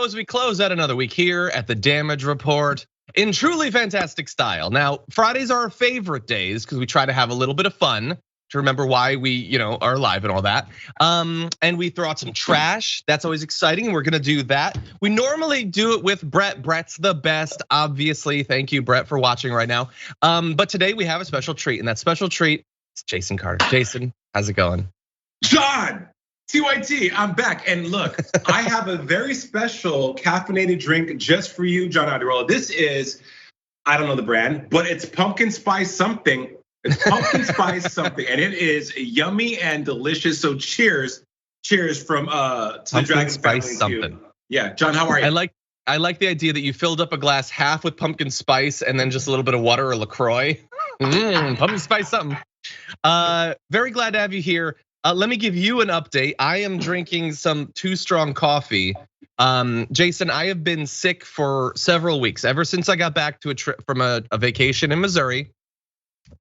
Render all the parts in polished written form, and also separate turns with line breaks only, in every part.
as we close out another week here at the Damage Report in truly fantastic style. Now, Fridays are our favorite days because we try to have a little bit of fun to remember why we, are alive and all that. And we throw out some trash. That's always exciting. We're gonna do that. We normally do it with Brett. Brett's the best, obviously. Thank you, Brett, for watching right now. But today we have a special treat, and that special treat is Jason Carter. Jason, how's it going?
John, TYT, I'm back. And look, I have a very special caffeinated drink just for you, John Iadarola. This is, I don't know the brand, but it's pumpkin spice something. It's pumpkin spice something, and it is yummy and delicious. So cheers from to the Dragon
Spice something.
Yeah, John, how are you?
I like the idea that you filled up a glass half with pumpkin spice and then just a little bit of water or LaCroix. Pumpkin spice something. Very glad to have you here. Let me give you an update. I am drinking some Too Strong coffee. Jason, I have been sick for several weeks, ever since I got back to a trip from a vacation in Missouri.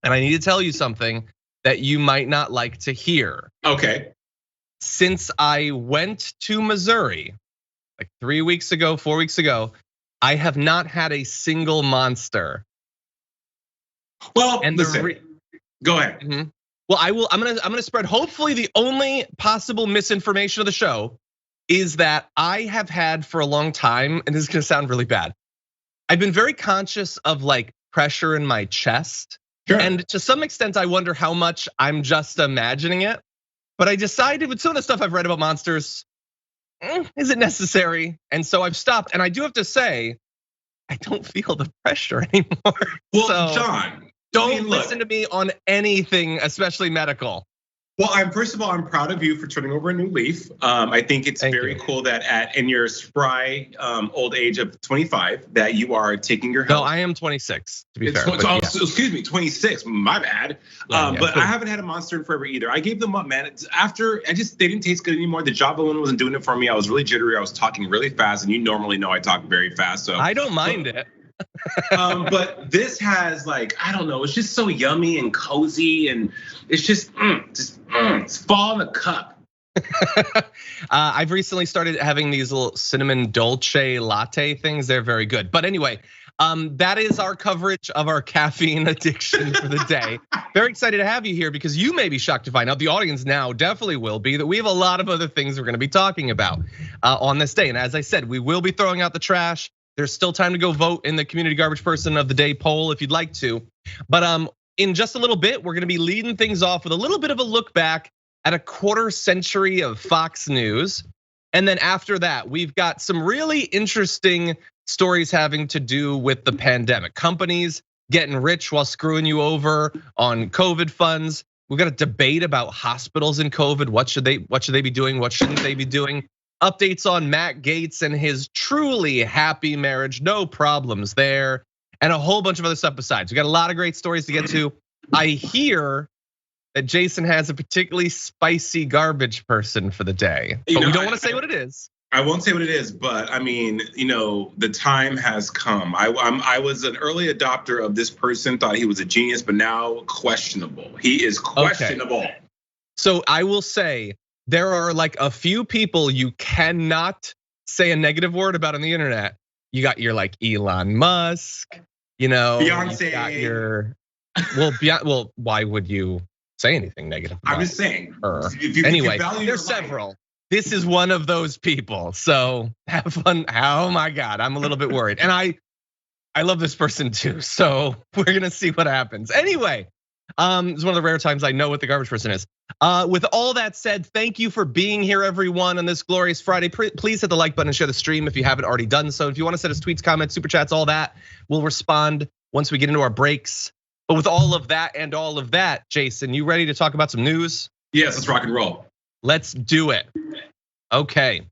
And I need to tell you something that you might not like to hear.
Okay.
Since I went to Missouri, like 3 weeks ago, 4 weeks ago, I have not had a single Monster.
Well, and listen, go ahead.
Mm-hmm. Well, I'm gonna spread hopefully the only possible misinformation of the show is that I have had for a long time, and this is gonna sound really bad. I've been very conscious of like pressure in my chest.
Sure.
And to some extent, I wonder how much I'm just imagining it. But I decided with some of the stuff I've read about monsters, is it necessary? And so I've stopped. And I do have to say, I don't feel the pressure anymore.
Well,
so
John,
don't listen to me on anything, especially medical.
Well, first of all, I'm proud of you for turning over a new leaf. I think it's very cool that in your spry old age of 25 that you are taking your health.
No, I am 26 to be fair.
Excuse me, 26. My bad. But I haven't had a Monster in forever either. I gave them up, man. They didn't taste good anymore. The Java one wasn't doing it for me. I was really jittery. I was talking really fast, and you normally know I talk very fast. So
I don't mind it.
But this has like, I don't know, it's just so yummy and cozy, and it's just it's fall in the cup.
I've recently started having these little cinnamon dolce latte things. They're very good. But anyway, that is our coverage of our caffeine addiction for the day. Very excited to have you here because you may be shocked to find out, the audience now definitely will be, that we have a lot of other things we're gonna be talking about on this day. And as I said, we will be throwing out the trash. There's still time to go vote in the community garbage person of the day poll if you'd like to. But in just a little bit, we're gonna be leading things off with a little bit of a look back at a quarter century of Fox News. And then after that, we've got some really interesting stories having to do with the pandemic. Companies getting rich while screwing you over on COVID funds. We've got a debate about hospitals in COVID. What should they be doing? What shouldn't they be doing? Updates on Matt Gaetz and his truly happy marriage, no problems there, and a whole bunch of other stuff besides. We got a lot of great stories to get to. I hear that Jason has a particularly spicy garbage person for the day, but we don't want to say what it is.
I won't say what it is, but I mean, the time has come. I was an early adopter of this person, thought he was a genius, but now questionable. He is questionable.
Okay. So I will say, there are like a few people you cannot say a negative word about on the internet. You got your like Elon Musk,
Beyonce.
You got your, well, why would you say anything negative?
I'm just saying.
Anyway, there's several. This is one of those people. So have fun. Oh my God, I'm a little bit worried. And I love this person too. So we're gonna see what happens. Anyway, it's one of the rare times I know what the garbage person is. With all that said, thank you for being here, everyone, on this glorious Friday. Please hit the like button and share the stream if you haven't already done so. If you want to send us tweets, comments, super chats, all that, we'll respond once we get into our breaks. But with all of that and all of that, Jason, you ready to talk about some news?
Yes, let's rock and roll.
Let's do it. Okay.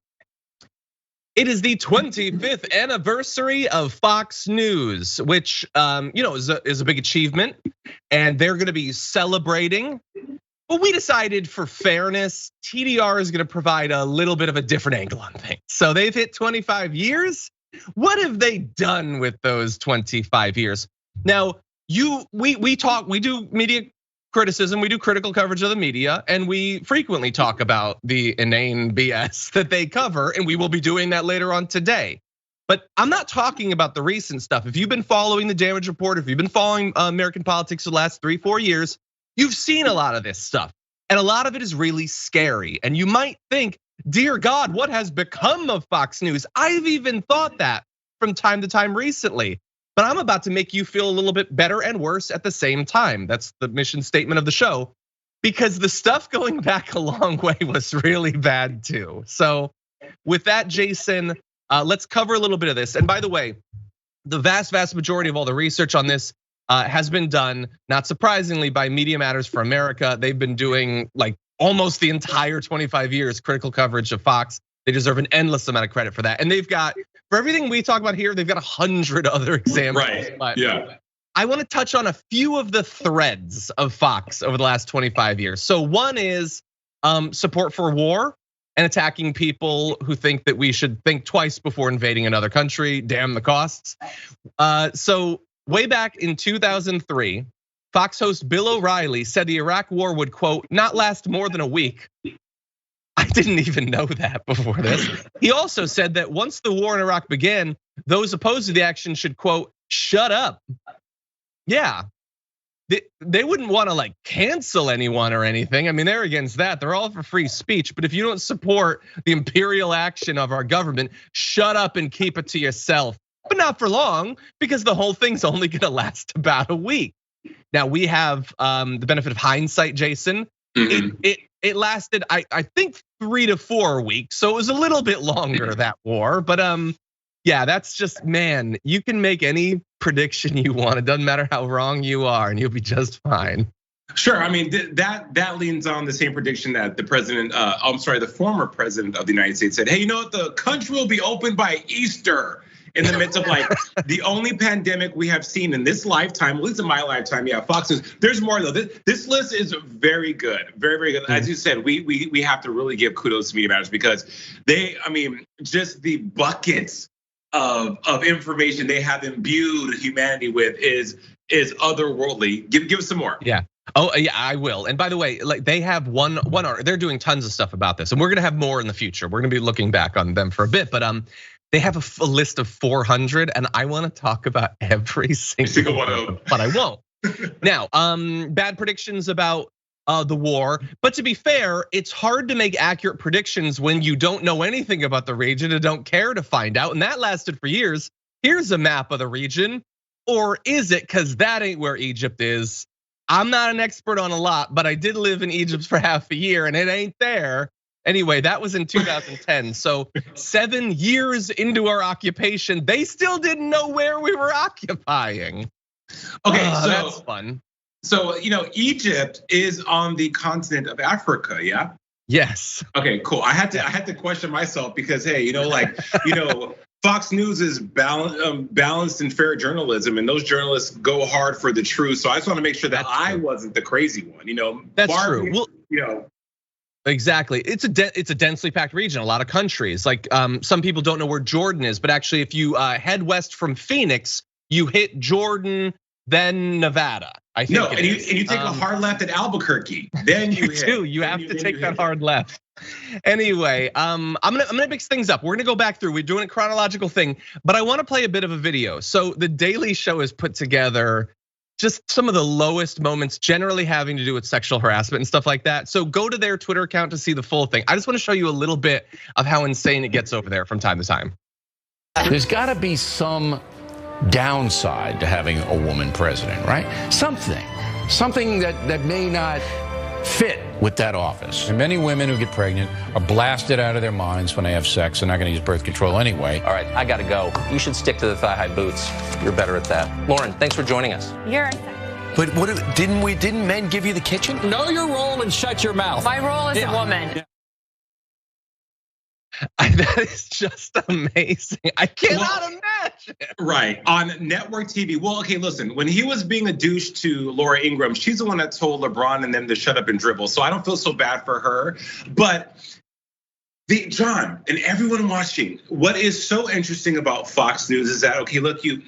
It is the 25th anniversary of Fox News, which is a big achievement, and they're going to be celebrating. But we decided, for fairness, TDR is going to provide a little bit of a different angle on things. So they've hit 25 years. What have they done with those 25 years? Now, we do media criticism, we do critical coverage of the media, and we frequently talk about the inane BS that they cover, and we will be doing that later on today. But I'm not talking about the recent stuff. If you've been following the Damage Report, if you've been following American politics for the last 3-4 years, you've seen a lot of this stuff. And a lot of it is really scary. And you might think, dear God, what has become of Fox News? I've even thought that from time to time recently. But I'm about to make you feel a little bit better and worse at the same time. That's the mission statement of the show. Because the stuff going back a long way was really bad too. So with that, Jason, let's cover a little bit of this. And by the way, the vast majority of all the research on this has been done, not surprisingly, by Media Matters for America. They've been doing like almost the entire 25 years critical coverage of Fox. They deserve an endless amount of credit for that. And they've got, for everything we talk about here, they've got 100 other examples.
Right, yeah.
I want to touch on a few of the threads of Fox over the last 25 years. So one is support for war and attacking people who think that we should think twice before invading another country, damn the costs. So way back in 2003, Fox host Bill O'Reilly said the Iraq war would, quote, not last more than a week. I didn't even know that before this. He also said that once the war in Iraq began, those opposed to the action should, quote, shut up. Yeah, they wouldn't want to like cancel anyone or anything. I mean, they're against that. They're all for free speech. But if you don't support the imperial action of our government, shut up and keep it to yourself. But not for long, because the whole thing's only gonna last about a week. Now we have the benefit of hindsight, Jason. It lasted, I think, 3 to 4 weeks, so it was a little bit longer, that war. But yeah, that's just, man, you can make any prediction you want. It doesn't matter how wrong you are, and you'll be just fine.
Sure, I mean that leans on the same prediction that the former president of the United States said. Hey, you know what? The country will be open by Easter. In the midst of like the only pandemic we have seen in this lifetime, at least in my lifetime, yeah, Fox News. There's more though. This list is very good, very good. As you said, we have to really give kudos to Media Matters because just the buckets of information they have imbued humanity with is otherworldly. Give us some more.
Yeah. Oh yeah, I will. And by the way, like they have one art. They're doing tons of stuff about this, and we're gonna have more in the future. We're gonna be looking back on them for a bit, but they have a list of 400, and I want to talk about every single one of them, but I won't. Now, bad predictions about the war, but to be fair, it's hard to make accurate predictions when you don't know anything about the region and don't care to find out, and that lasted for years. Here's a map of the region, or is it? Because that ain't where Egypt is. I'm not an expert on a lot, but I did live in Egypt for half a year, and it ain't there. Anyway, that was in 2010. So 7 years into our occupation, they still didn't know where we were occupying.
Okay, so
that's fun.
So Egypt is on the continent of Africa, yeah?
Yes.
Okay, cool. I had to question myself because hey, Fox News is balanced and fair journalism, and those journalists go hard for the truth. So I just want to make sure that I wasn't the crazy one.
That's true. Well, exactly. It's a densely packed region, a lot of countries. Like some people don't know where Jordan is, but actually if you head west from Phoenix, you hit Jordan, then Nevada. I think. No,
and you take a hard left at Albuquerque. Then you
do. You have to take that hard left. Anyway, I'm gonna mix things up. We're gonna go back through. We're doing a chronological thing, but I want to play a bit of a video. So the Daily Show has put together just some of the lowest moments, generally having to do with sexual harassment and stuff like that. So go to their Twitter account to see the full thing. I just want to show you a little bit of how insane it gets over there from time to time.
There's got to be some downside to having a woman president, right? Something that may not fit with that office.
And many women who get pregnant are blasted out of their minds when they have sex. They're not going to use birth control anyway.
All right, I got to go. You should stick to the thigh-high boots. You're better at that. Lauren, thanks for joining us.
You're.
But didn't men give you the kitchen?
Know your role and shut your mouth.
My role is a woman.
Yeah.
That is just amazing. I cannot imagine.
Right, on network TV. Well, okay, listen, when he was being a douche to Laura Ingraham, she's the one that told LeBron and them to shut up and dribble. So I don't feel so bad for her. But John and everyone watching, what is so interesting about Fox News is that, okay, look, you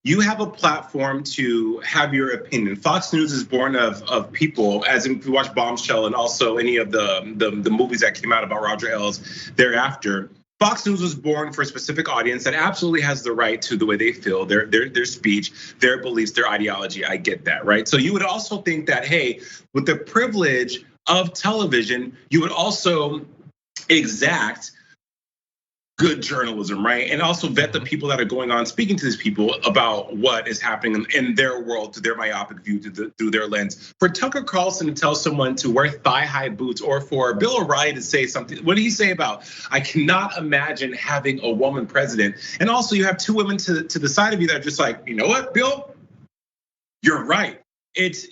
you have a platform to have your opinion. Fox News is born of people, as if you watch Bombshell and also any of the movies that came out about Roger Ailes thereafter. Fox News was born for a specific audience that absolutely has the right to the way they feel, their speech, their beliefs, their ideology. I get that, right? So you would also think that, hey, with the privilege of television, you would also exact good journalism, right? And also vet the people that are going on speaking to these people about what is happening in their world, to their myopic view, through their lens. For Tucker Carlson to tell someone to wear thigh-high boots, or for Bill O'Reilly to say something, what did he say about, I cannot imagine having a woman president. And also you have two women to the side of you that are just like, you know what, Bill, you're right. It's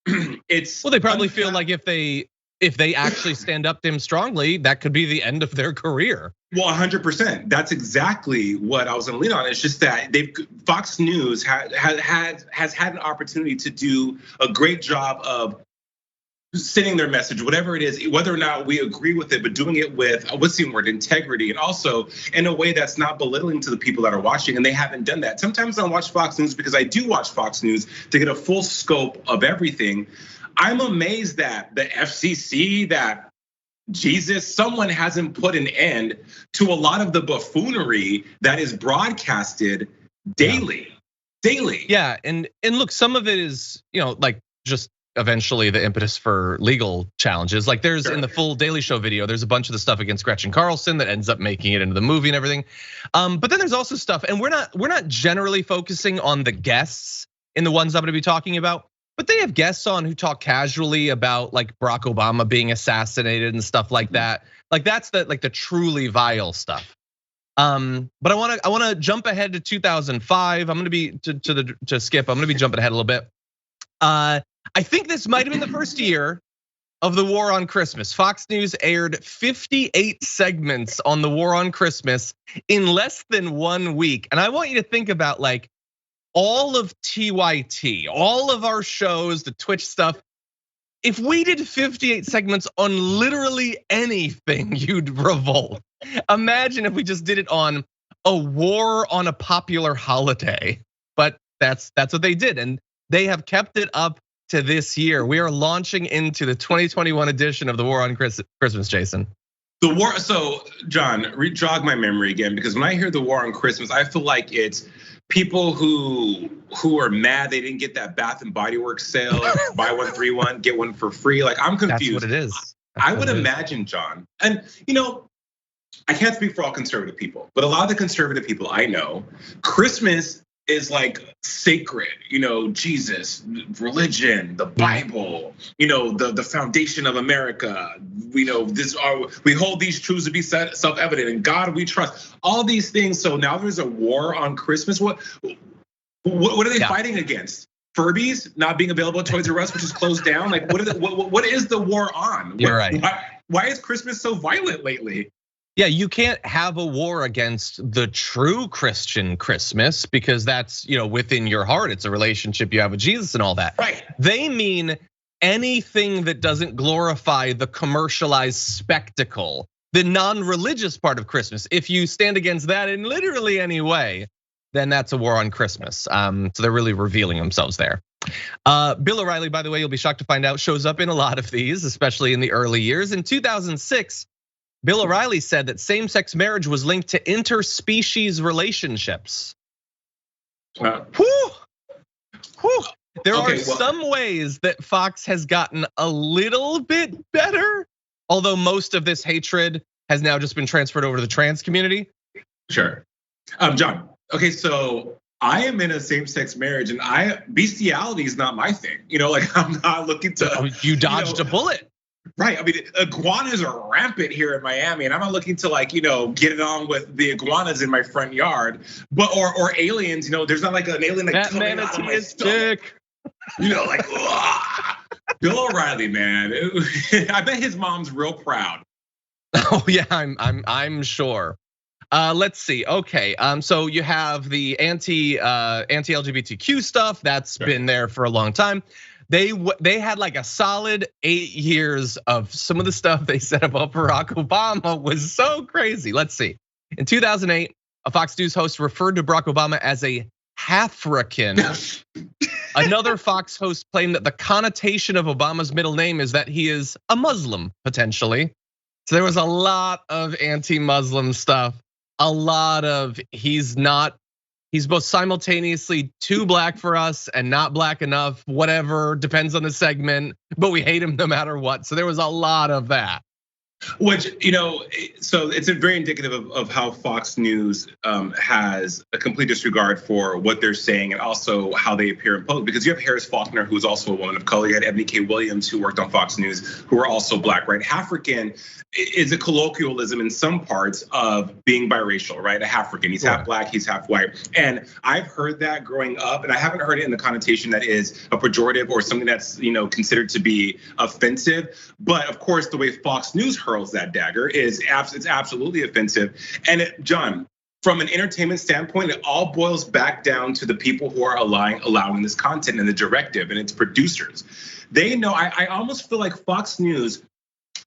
well, they probably feel like if they actually stand up to him strongly, that could be the end of their career.
Well, 100%. That's exactly what I was gonna lean on. It's just that Fox News has had an opportunity to do a great job of sending their message, whatever it is, whether or not we agree with it, but doing it with, what's the word, integrity, and also in a way that's not belittling to the people that are watching, and they haven't done that. Sometimes I watch Fox News because I do watch Fox News to get a full scope of everything. I'm amazed that the FCC, that Jesus, someone hasn't put an end to a lot of the buffoonery that is broadcasted daily.
Yeah, and look, some of it is, like just eventually the impetus for legal challenges. Like there's in the full Daily Show video, there's a bunch of the stuff against Gretchen Carlson that ends up making it into the movie and everything. But then there's also stuff, and we're not generally focusing on the guests in the ones I'm gonna be talking about. But they have guests on who talk casually about like Barack Obama being assassinated and stuff like that. Like that's the truly vile stuff. But I wanna jump ahead to 2005. I'm gonna be to skip. I'm gonna be jumping ahead a little bit. I think this might have been the first year of the War on Christmas. Fox News aired 58 segments on the War on Christmas in less than 1 week. And I want you to think about like all of TYT, all of our shows, the Twitch stuff. If we did 58 segments on literally anything, you'd revolt. Imagine if we just did it on a war on a popular holiday. But that's what they did, and they have kept it up to this year. We are launching into the 2021 edition of the War on Christmas, Jason.
The war, so John, jog my memory again, because when I hear the War on Christmas, I feel like it's people who are mad they didn't get that Bath and Body Works sale, buy one, 3 1, get one for free. Like I'm confused.
That's what it is.
I would imagine, John, and I can't speak for all conservative people, but a lot of the conservative people I know, Christmas is like sacred, Jesus, religion, the Bible, the foundation of America. We hold these truths to be self-evident, and God we trust. All these things. So now there's a war on Christmas. What are they fighting against? Furbies not being available at Toys R Us, which is closed down. Like what is the war on?
You're right.
Why is Christmas so violent lately?
Yeah, you can't have a war against the true Christian Christmas because that's, within your heart. It's a relationship you have with Jesus and all that.
Right.
They mean anything that doesn't glorify the commercialized spectacle, the non-religious part of Christmas. If you stand against that in literally any way, then that's a war on Christmas. So they're really revealing themselves there. Bill O'Reilly, by the way, you'll be shocked to find out, shows up in a lot of these, especially in the early years. In 2006, Bill O'Reilly said that same-sex marriage was linked to interspecies relationships. There are some ways that Fox has gotten a little bit better, although most of this hatred has now just been transferred over to the trans community.
Sure. John, okay, so I am in a same-sex marriage, and bestiality is not my thing. I'm not looking to.
You dodged a bullet.
Right, I mean, iguanas are rampant here in Miami, and I'm not looking to get it on with the iguanas in my front yard, but or aliens. There's not like an alien that coming out of my stomach. Bill O'Reilly, man. I bet his mom's real proud.
Oh yeah, I'm sure. Let's see. Okay, so you have the anti-LGBTQ stuff that's been there for a long time. They had like a solid 8 years of some of the stuff they said about Barack Obama was so crazy. Let's see. In 2008, a Fox News host referred to Barack Obama as a African. Another Fox host claimed that the connotation of Obama's middle name is that he is a Muslim, potentially. So there was a lot of anti-Muslim stuff, a lot of he's both simultaneously too black for us and not black enough, whatever, depends on the segment, but we hate him no matter what. So there was a lot of that.
Which, so it's very indicative of how Fox News has a complete disregard for what they're saying and also how they appear in public. Because you have Harris Faulkner, who's also a woman of color. You had Ebony K. Williams, who worked on Fox News, who are also black, right? African is a colloquialism in some parts of being biracial, right? A African, he's half black, he's half white. And I've heard that growing up, and I haven't heard it in the connotation that is a pejorative or something that's considered to be offensive. But of course, the way Fox News hurls that dagger is it's absolutely offensive. And John, from an entertainment standpoint, it all boils back down to the people who are allowing this content and the directive and its producers. They know, I almost feel like Fox News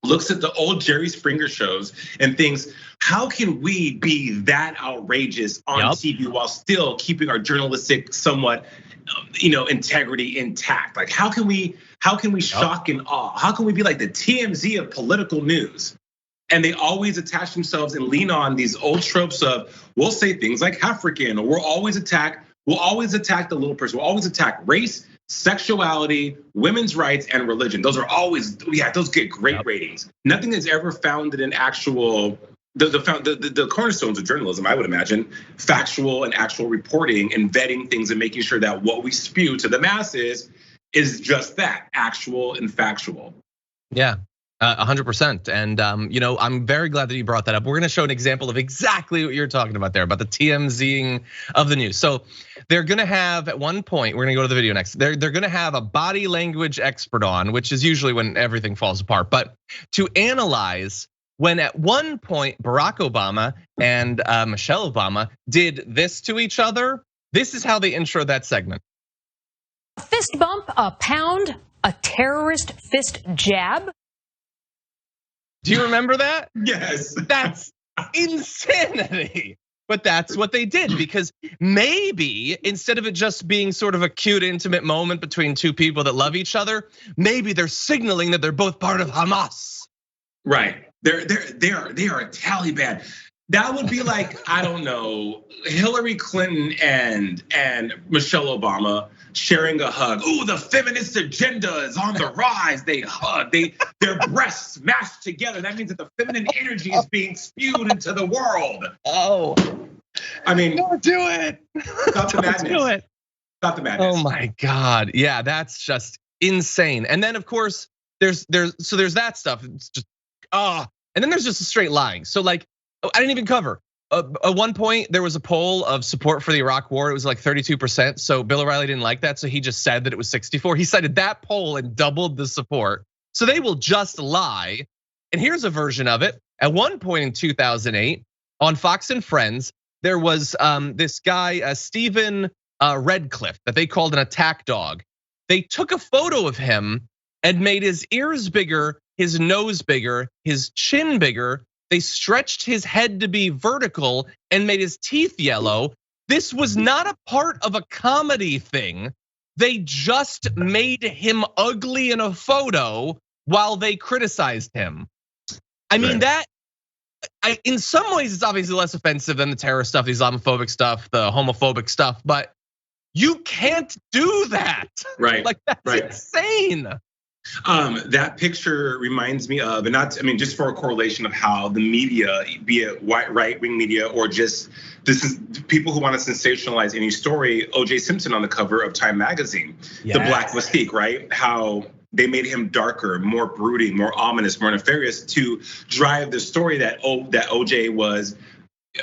looks at the old Jerry Springer shows and thinks, how can we be that outrageous on TV while still keeping our journalistic somewhat integrity intact? Like, how can we shock and awe? How can we be like the TMZ of political news? And they always attach themselves and lean on these old tropes of, we'll say things like African, or we'll always attack the little person. We'll always attack race, sexuality, women's rights, and religion. Those are always, those get great ratings. Nothing is ever founded in actual, the cornerstones of journalism, I would imagine, factual and actual reporting and vetting things and making sure that what we spew to the masses is just that, actual and factual.
Yeah. 100%. And I'm very glad that you brought that up. We're gonna show an example of exactly what you're talking about there, about the TMZing of the news. So they're gonna have, at one point, we're gonna go to the video next. They're gonna have a body language expert on, which is usually when everything falls apart, but to analyze when at one point Barack Obama and Michelle Obama did this to each other. This is how they intro that segment.
A fist bump, a pound, a terrorist fist jab.
Do you remember that?
Yes.
That's insanity. But that's what they did, because maybe instead of it just being sort of a cute, intimate moment between two people that love each other, maybe they're signaling that they're both part of Hamas.
Right. They are a Taliban. That would be like, I don't know, Hillary Clinton and Michelle Obama sharing a hug. Ooh, the feminist agenda is on the rise. They hug, their breasts mashed together. That means that the feminine energy is being spewed into the world.
Oh,
I mean,
don't do it.
Stop the madness.
Do it.
Stop the madness.
Oh my God. Yeah, that's just insane. And then of course, there's that stuff. It's just, and then there's just a straight lying. So like, I didn't even cover. At one point, there was a poll of support for the Iraq war. It was like 32%. So Bill O'Reilly didn't like that. So he just said that it was 64. He cited that poll and doubled the support. So they will just lie. And here's a version of it. At one point in 2008, on Fox and Friends, there was this guy, Stephen Redcliffe, that they called an attack dog. They took a photo of him and made his ears bigger, his nose bigger, his chin bigger. They stretched his head to be vertical and made his teeth yellow. This was not a part of a comedy thing. They just made him ugly in a photo while they criticized him. I mean, that, in some ways, it's obviously less offensive than the terror stuff, the Islamophobic stuff, the homophobic stuff, but you can't do that.
Right.
Like, that's insane.
That picture reminds me of, and not, I mean, just for a correlation of how the media, be it right-wing media or just this is people who want to sensationalize any story. O.J. Simpson on the cover of Time magazine, the Black Mystique, right? How they made him darker, more brooding, more ominous, more nefarious to drive the story that O.J. was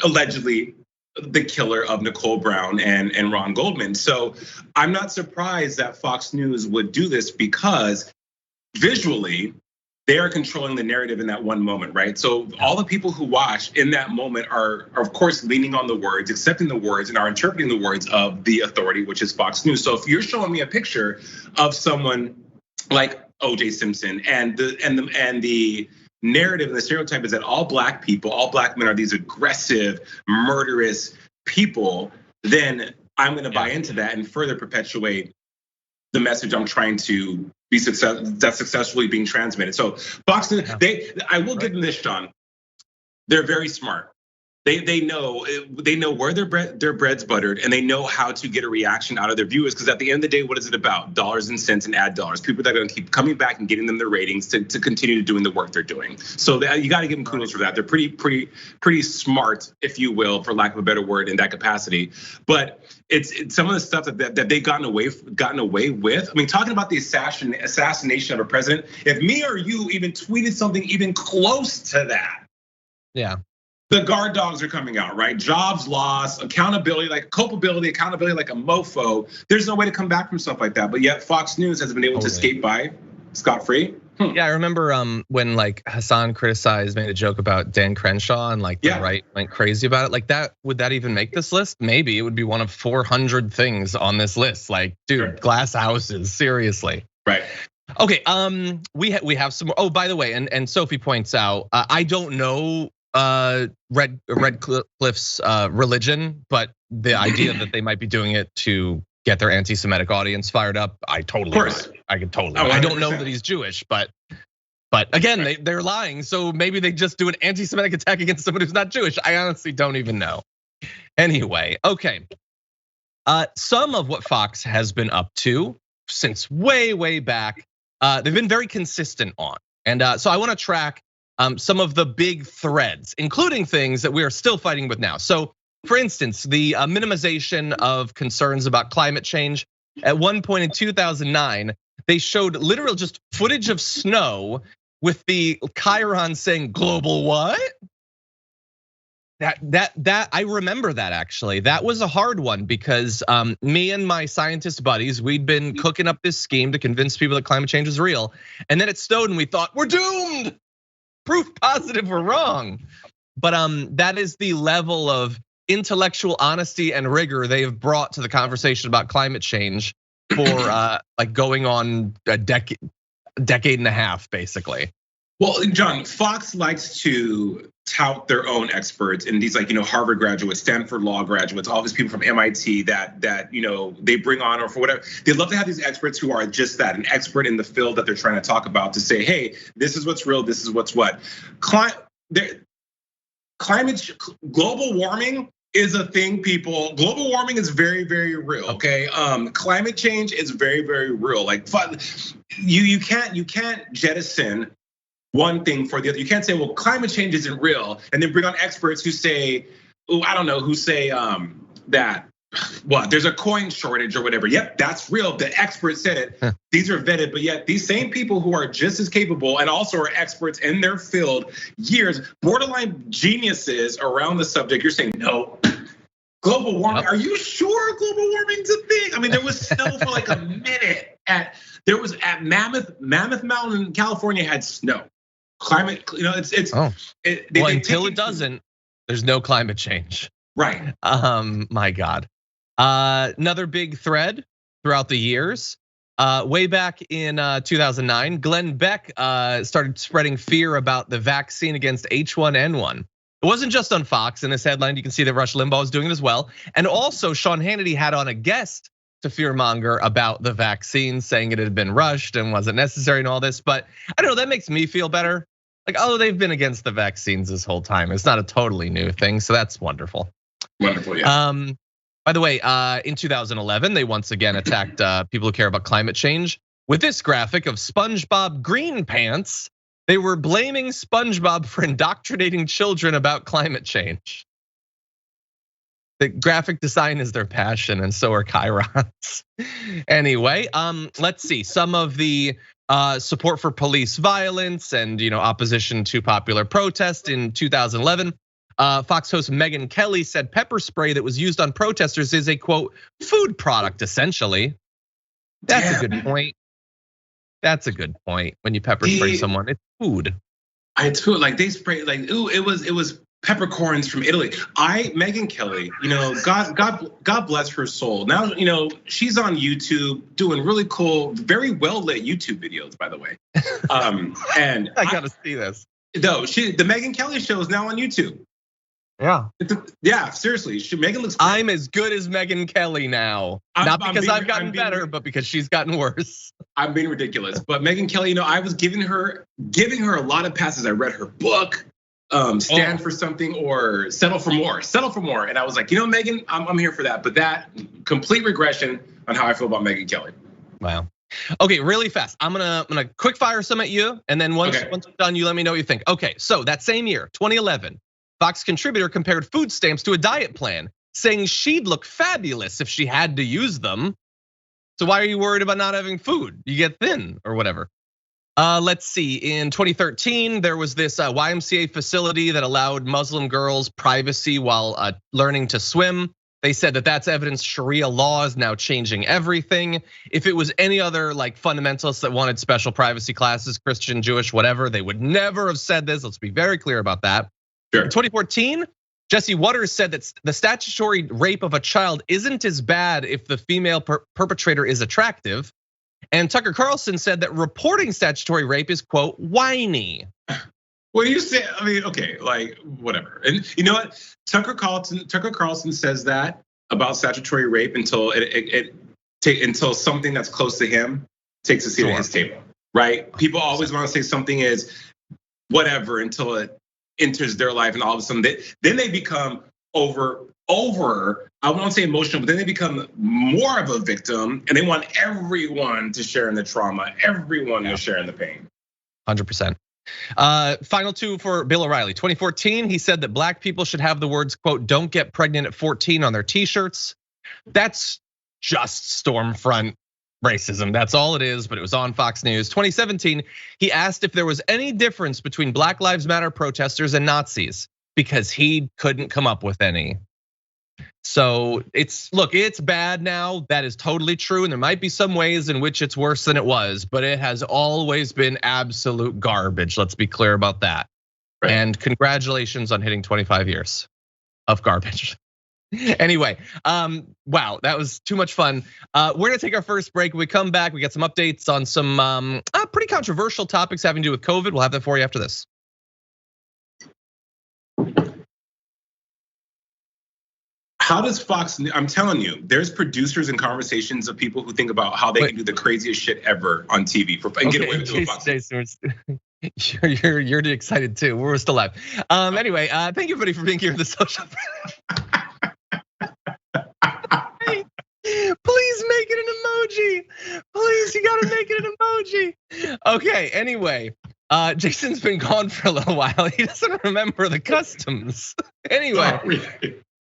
allegedly the killer of Nicole Brown and Ron Goldman. So I'm not surprised that Fox News would do this because visually, they are controlling the narrative in that one moment, right? So all the people who watch in that moment are of course leaning on the words, accepting the words, and are interpreting the words of the authority, which is Fox News. So if you're showing me a picture of someone like O.J. Simpson and the narrative and the stereotype is that all black people, all black men are these aggressive, murderous people, then I'm going to buy into that and further perpetuate the message I'm trying to be successfully being transmitted. So Fox News, I will give them this, John. They're very smart. They know where their bread's buttered, and they know how to get a reaction out of their viewers. Because at the end of the day, what is it about? Dollars and cents and ad dollars. People that are going to keep coming back and getting them their ratings to continue doing the work they're doing. So you got to give them kudos for that. They're pretty smart, if you will, for lack of a better word, in that capacity. But it's some of the stuff that they've gotten away with. I mean, talking about the assassination of a president. If me or you even tweeted something even close to that,
yeah.
The guard dogs are coming out, right? Jobs lost, accountability, like culpability, accountability like a mofo. There's no way to come back from stuff like that. But yet Fox News has been able to escape by scot-free.
Yeah, I remember when like Hassan made a joke about Dan Crenshaw and like the right went crazy about it. Like that, would that even make this list? Maybe it would be one of 400 things on this list. Like, dude, glass houses, seriously.
Right.
Okay, we have some more. Oh, by the way, and Sophie points out, I don't know Redcliffe's religion, but the idea that they might be doing it to get their anti-Semitic audience fired up, I totally, I could totally. I don't know that he's Jewish, but again, they're lying. So maybe they just do an anti-Semitic attack against someone who's not Jewish. I honestly don't even know. Anyway, okay. Some of what Fox has been up to since way back, they've been very consistent on, and so I want to track some of the big threads, including things that we are still fighting with now. So, for instance, the minimization of concerns about climate change. At one point in 2009, they showed literal just footage of snow with the chyron saying global what? That I remember that actually. That was a hard one because me and my scientist buddies, we'd been cooking up this scheme to convince people that climate change is real. And then it snowed and we thought, we're doomed. Proof positive we're wrong. But that is the level of intellectual honesty and rigor they have brought to the conversation about climate change for like going on a decade and a half, basically.
Well, John, Fox likes to tout their own experts and these like, Harvard graduates, Stanford law graduates, all these people from MIT that they bring on or for whatever. They love to have these experts who are just that, an expert in the field that they're trying to talk about to say, hey, this is what's real, this is what's what. Global warming is a thing, people. Global warming is very, very real, okay? Climate change is very, very real. Like you can't jettison one thing for the other. You can't say, well, climate change isn't real, and then bring on experts who say, that what there's a coin shortage or whatever. Yep, that's real. The expert said it. These are vetted, but yet these same people who are just as capable and also are experts in their field, years, borderline geniuses around the subject. You're saying no. Global warming. Are you sure global warming's a thing? I mean, there was snow for like a minute. There was at Mammoth Mountain in California had snow. Climate, until
it doesn't, there's no climate change.
Right.
My God. Another big thread throughout the years. Way back in 2009, Glenn Beck started spreading fear about the vaccine against H1N1. It wasn't just on Fox. In this headline, you can see that Rush Limbaugh is doing it as well. And also, Sean Hannity had on a guest to fearmonger about the vaccine, saying it had been rushed and wasn't necessary and all this. But I don't know, that makes me feel better. Like, oh, they've been against the vaccines this whole time. It's not a totally new thing, so that's wonderful.
Wonderful, yeah.
By the way, in 2011, they once again attacked people who care about climate change with this graphic of SpongeBob Green Pants. They were blaming SpongeBob for indoctrinating children about climate change. The graphic design is their passion, and so are chyrons. Anyway, let's see some of the support for police violence and opposition to popular protest in 2011. Fox host Megyn Kelly said pepper spray that was used on protesters is a quote food product essentially. That's a good point. That's a good point. When you pepper spray someone, it's food.
It's food. Like they spray like it was peppercorns from Italy. Megyn Kelly, God bless her soul. Now, she's on YouTube doing really cool, very well lit YouTube videos, by the way. And
I gotta see this.
No, the Megyn Kelly show is now on YouTube.
Yeah.
Yeah, seriously. Megyn looks great.
I'm as good as Megyn Kelly now. Not because I've gotten better, but because she's gotten worse.
I'm being ridiculous. But Megyn Kelly, I was giving her a lot of passes. I read her book, Stand for Something or Settle for More. And I was like, Megyn, I'm here for that. But that complete regression on how I feel about Megyn Kelly.
Wow. Okay, really fast. I'm gonna quick fire some at you, and then once we're done, you let me know what you think. Okay, so that same year, 2011, Fox contributor compared food stamps to a diet plan, saying she'd look fabulous if she had to use them. So why are you worried about not having food? You get thin or whatever. Let's see, in 2013, there was this YMCA facility that allowed Muslim girls privacy while learning to swim. They said that that's evidence Sharia law is now changing everything. If it was any other like fundamentalists that wanted special privacy classes, Christian, Jewish, whatever, they would never have said this. Let's be very clear about that.
Sure.
In 2014, Jesse Waters said that the statutory rape of a child isn't as bad if the female perpetrator is attractive. And Tucker Carlson said that reporting statutory rape is, quote, whiny.
Well, you say, okay, like whatever. And you know what? Tucker Carlson says that about statutory rape until until something that's close to him takes a seat at his table, right? People always want to say something is whatever until it enters their life, and all of a sudden then they become over. I won't say emotional, but then they become more of a victim, and they want everyone to share in the trauma, everyone to share in the pain.
100%. Final two for Bill O'Reilly. 2014, he said that black people should have the words, quote, "don't get pregnant at 14" on their t-shirts. That's just Stormfront racism. That's all it is, but it was on Fox News. 2017, he asked if there was any difference between Black Lives Matter protesters and Nazis because he couldn't come up with any. So it's bad now. That is totally true. And there might be some ways in which it's worse than it was, but it has always been absolute garbage. Let's be clear about that. Right. And congratulations on hitting 25 years of garbage. Anyway, wow, that was too much fun. We're gonna take our first break. When we come back, we got some updates on some pretty controversial topics having to do with COVID. We'll have that for you after this.
How does Fox, I'm telling you, there's producers and conversations of people who think about how they can do the craziest shit ever on TV and get away with it.
Jason, you're excited too. We're still live. Anyway, thank you everybody for being here in the social. Please make it an emoji. Please, you gotta make it an emoji. Okay, anyway. Jason's been gone for a little while. He doesn't remember the customs. Anyway.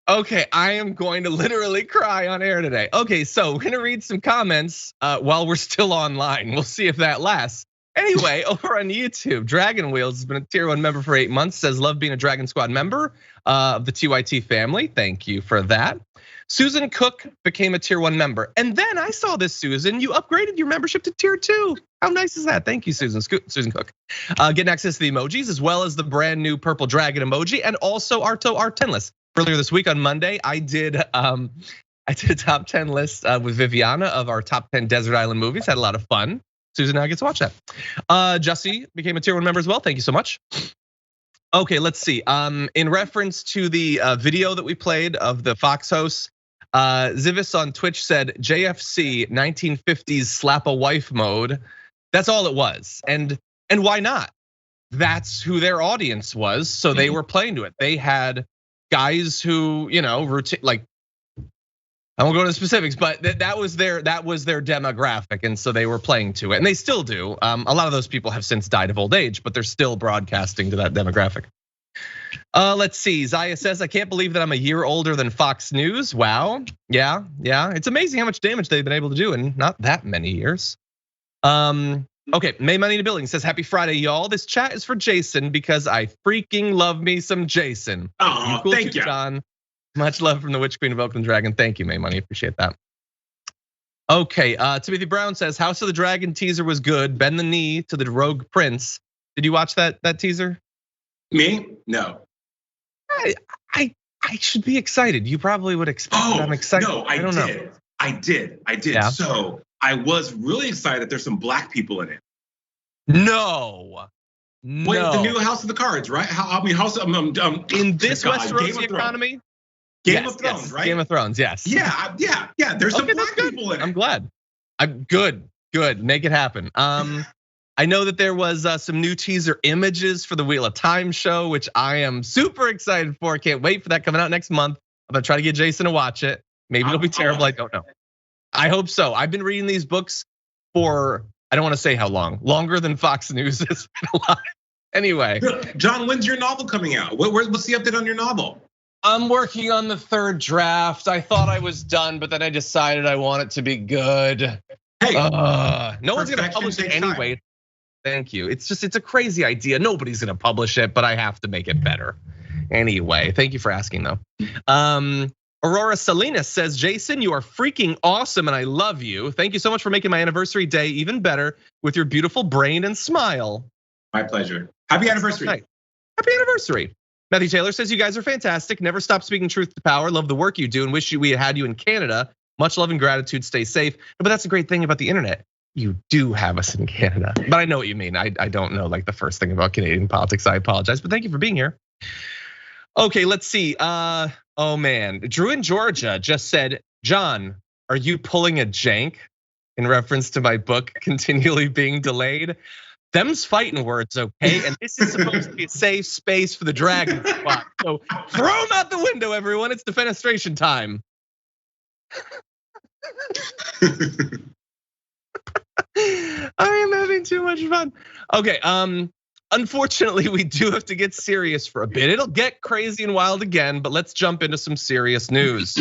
Okay, I am going to literally cry on air today. Okay, so we're gonna read some comments while we're still online. We'll see if that lasts. Anyway, over on YouTube, Dragon Wheels has been a tier 1 member for 8 months, says love being a Dragon Squad member of the TYT family. Thank you for that. Susan Cook became a tier 1 member. And then I saw this, Susan, you upgraded your membership to tier 2. How nice is that? Thank you, Susan Cook. Getting access to the emojis as well as the brand new purple dragon emoji and also our 10 list. Earlier this week on Monday, I did a top 10 list with Viviana of our top 10 desert island movies. Had a lot of fun. Susan now gets to watch that. Jesse became a tier 1 member as well. Thank you so much. Okay, let's see. In reference to the video that we played of the Fox hosts, Zivis on Twitch said JFC 1950s slap a wife mode. That's all it was. And why not? That's who their audience was. So they were playing to it. They had guys who, routine, like, I won't go into specifics, but that was their demographic, and so they were playing to it, and they still do. A lot of those people have since died of old age, but they're still broadcasting to that demographic. Let's see. Zaya says, I can't believe that I'm a year older than Fox News. Wow. Yeah. It's amazing how much damage they've been able to do in not that many years. Okay, May Money to Building says, happy Friday, y'all. This chat is for Jason because I freaking love me some Jason.
Oh, cool thank you,
John. Much love from the Witch Queen of Oakland Dragon. Thank you, May Money, appreciate that. Okay, Timothy Brown says, House of the Dragon teaser was good. Bend the knee to the Rogue Prince. Did you watch that teaser?
Me? No.
I should be excited. You probably would expect that I'm excited.
No, I don't know. I did. Yeah. So I was really excited that there's some black people in it.
No. No.
Wait, the new House of the Cards, right? House of
in this Westerosi economy.
Game of Thrones, right?
Game of Thrones, yes.
Yeah. There's some black people in it.
I'm glad. I'm good. Make it happen. I know that there was some new teaser images for the Wheel of Time show, which I am super excited for. Can't wait for that coming out next month. I'm gonna try to get Jason to watch it. Maybe it'll be terrible. I don't know. I hope so. I've been reading these books for, I don't want to say how long, longer than Fox News has been alive. Anyway.
John, when's your novel coming out? What's the update on your novel?
I'm working on the 3rd draft. I thought I was done, but then I decided I want it to be good.
Hey,
no one's gonna publish it anyway. Thank you. It's a crazy idea. Nobody's gonna publish it, but I have to make it better. Anyway, thank you for asking though. Aurora Salinas says, Jason, you are freaking awesome and I love you. Thank you so much for making my anniversary day even better with your beautiful brain and smile.
My pleasure. Happy anniversary.
Happy anniversary. Matthew Taylor says, you guys are fantastic. Never stop speaking truth to power. Love the work you do and wish we had you in Canada. Much love and gratitude. Stay safe. But that's a great thing about the internet. You do have us in Canada. But I know what you mean. I don't know like the first thing about Canadian politics. I apologize, but thank you for being here. Okay, let's see. Oh man, Drew in Georgia just said, John, are you pulling a jank in reference to my book continually being delayed? Them's fighting words, okay? And this is supposed to be a safe space for the Dragon Squad. So throw them out the window, everyone. It's defenestration time. I am having too much fun. Okay, unfortunately, we do have to get serious for a bit. It'll get crazy and wild again, but let's jump into some serious news.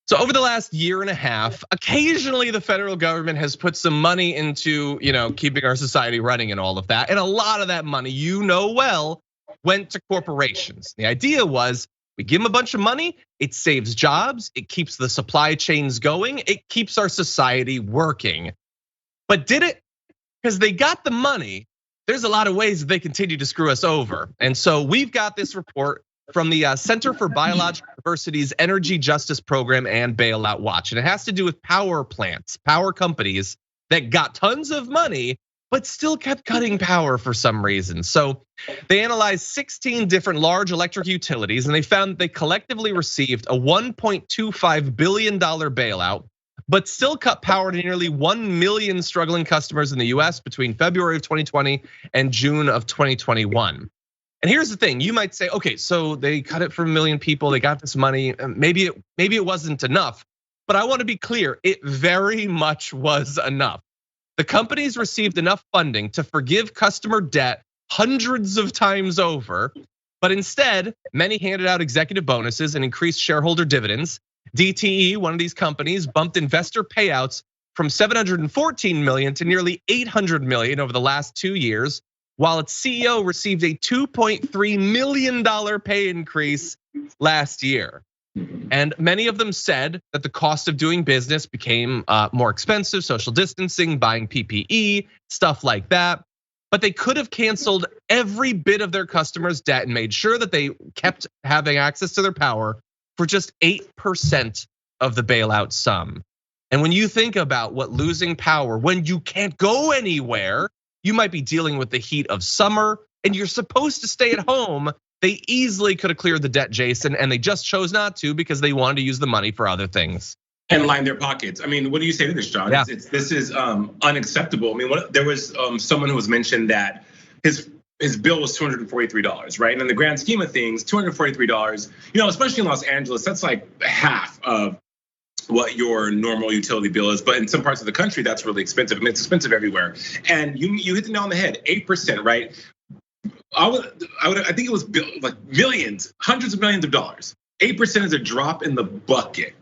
So over the last year and a half, occasionally the federal government has put some money into, keeping our society running and all of that. And a lot of that money, well, went to corporations. The idea was we give them a bunch of money, it saves jobs, it keeps the supply chains going, it keeps our society working. But did it? Because they got the money, there's a lot of ways that they continue to screw us over. And so we've got this report from the Center for Biological Diversity's Energy Justice Program and Bailout Watch. And it has to do with power plants, power companies that got tons of money, but still kept cutting power for some reason. So they analyzed 16 different large electric utilities and they found they collectively received a $1.25 billion bailout, but still cut power to nearly 1 million struggling customers in the US between February of 2020 and June of 2021. And here's the thing, you might say, okay, so they cut it for 1 million people, they got this money, maybe it wasn't enough. But I wanna be clear, it very much was enough. The companies received enough funding to forgive customer debt hundreds of times over, but instead, many handed out executive bonuses and increased shareholder dividends. DTE, one of these companies, bumped investor payouts from 714 million to nearly 800 million over the last 2 years, while its CEO received a $2.3 million pay increase last year. And many of them said that the cost of doing business became more expensive, social distancing, buying PPE, stuff like that. But they could have canceled every bit of their customers' debt and made sure that they kept having access to their power for just 8% of the bailout sum. And when you think about what losing power, when you can't go anywhere, you might be dealing with the heat of summer and you're supposed to stay at home. They easily could have cleared the debt, Jason, and they just chose not to because they wanted to use the money for other things.
And line their pockets. I mean, what do you say to this, John?
Yeah.
This is unacceptable. I mean, there was someone who was mentioned that his bill was $243, right? And in the grand scheme of things, $243, especially in Los Angeles, that's like half of what your normal utility bill is. But in some parts of the country, that's really expensive. I mean, it's expensive everywhere. And you hit the nail on the head, 8%, right? I think it was like millions, hundreds of millions of dollars. 8% is a drop in the bucket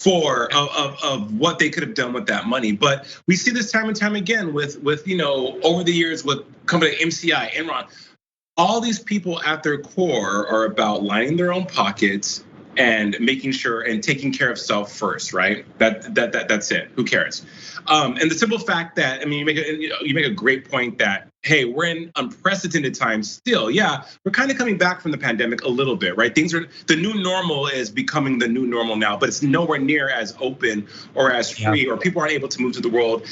of what they could have done with that money. But we see this time and time again with over the years with company MCI, Enron. All these people at their core are about lining their own pockets and making sure and taking care of self first, right? That's it. Who cares? And the simple fact that you make a great point that hey, we're in unprecedented times still. Yeah, we're kind of coming back from the pandemic a little bit, right? The new normal is becoming the new normal now, but it's nowhere near as open or as free, or people aren't able to move to the world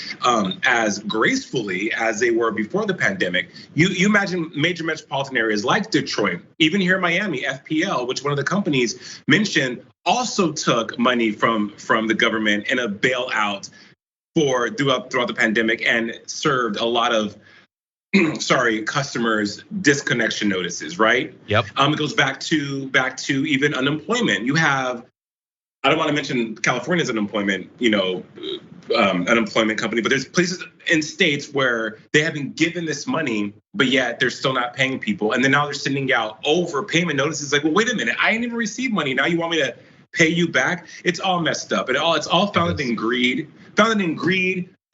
as gracefully as they were before the pandemic. You imagine major metropolitan areas like Detroit, even here in Miami, FPL, which one of the companies mentioned also took money from the government in a bailout throughout the pandemic and served a lot of customers disconnection notices, right?
Yep.
It goes back to even unemployment. You have, I don't want to mention California's unemployment, unemployment company, but there's places in states where they have been given this money, but yet they're still not paying people. And then now they're sending out overpayment notices. Like, well, wait a minute, I ain't even received money. Now you want me to pay you back? It's all messed up. It's all founded in greed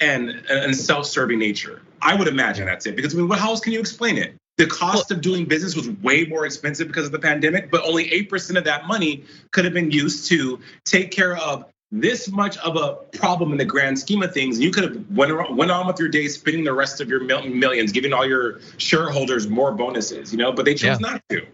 and self-serving nature. I would imagine that's it, because how else can you explain it? The cost of doing business was way more expensive because of the pandemic, but only 8% of that money could have been used to take care of this much of a problem in the grand scheme of things. You could have went on with your day, spending the rest of your millions, giving all your shareholders more bonuses, but they chose not to.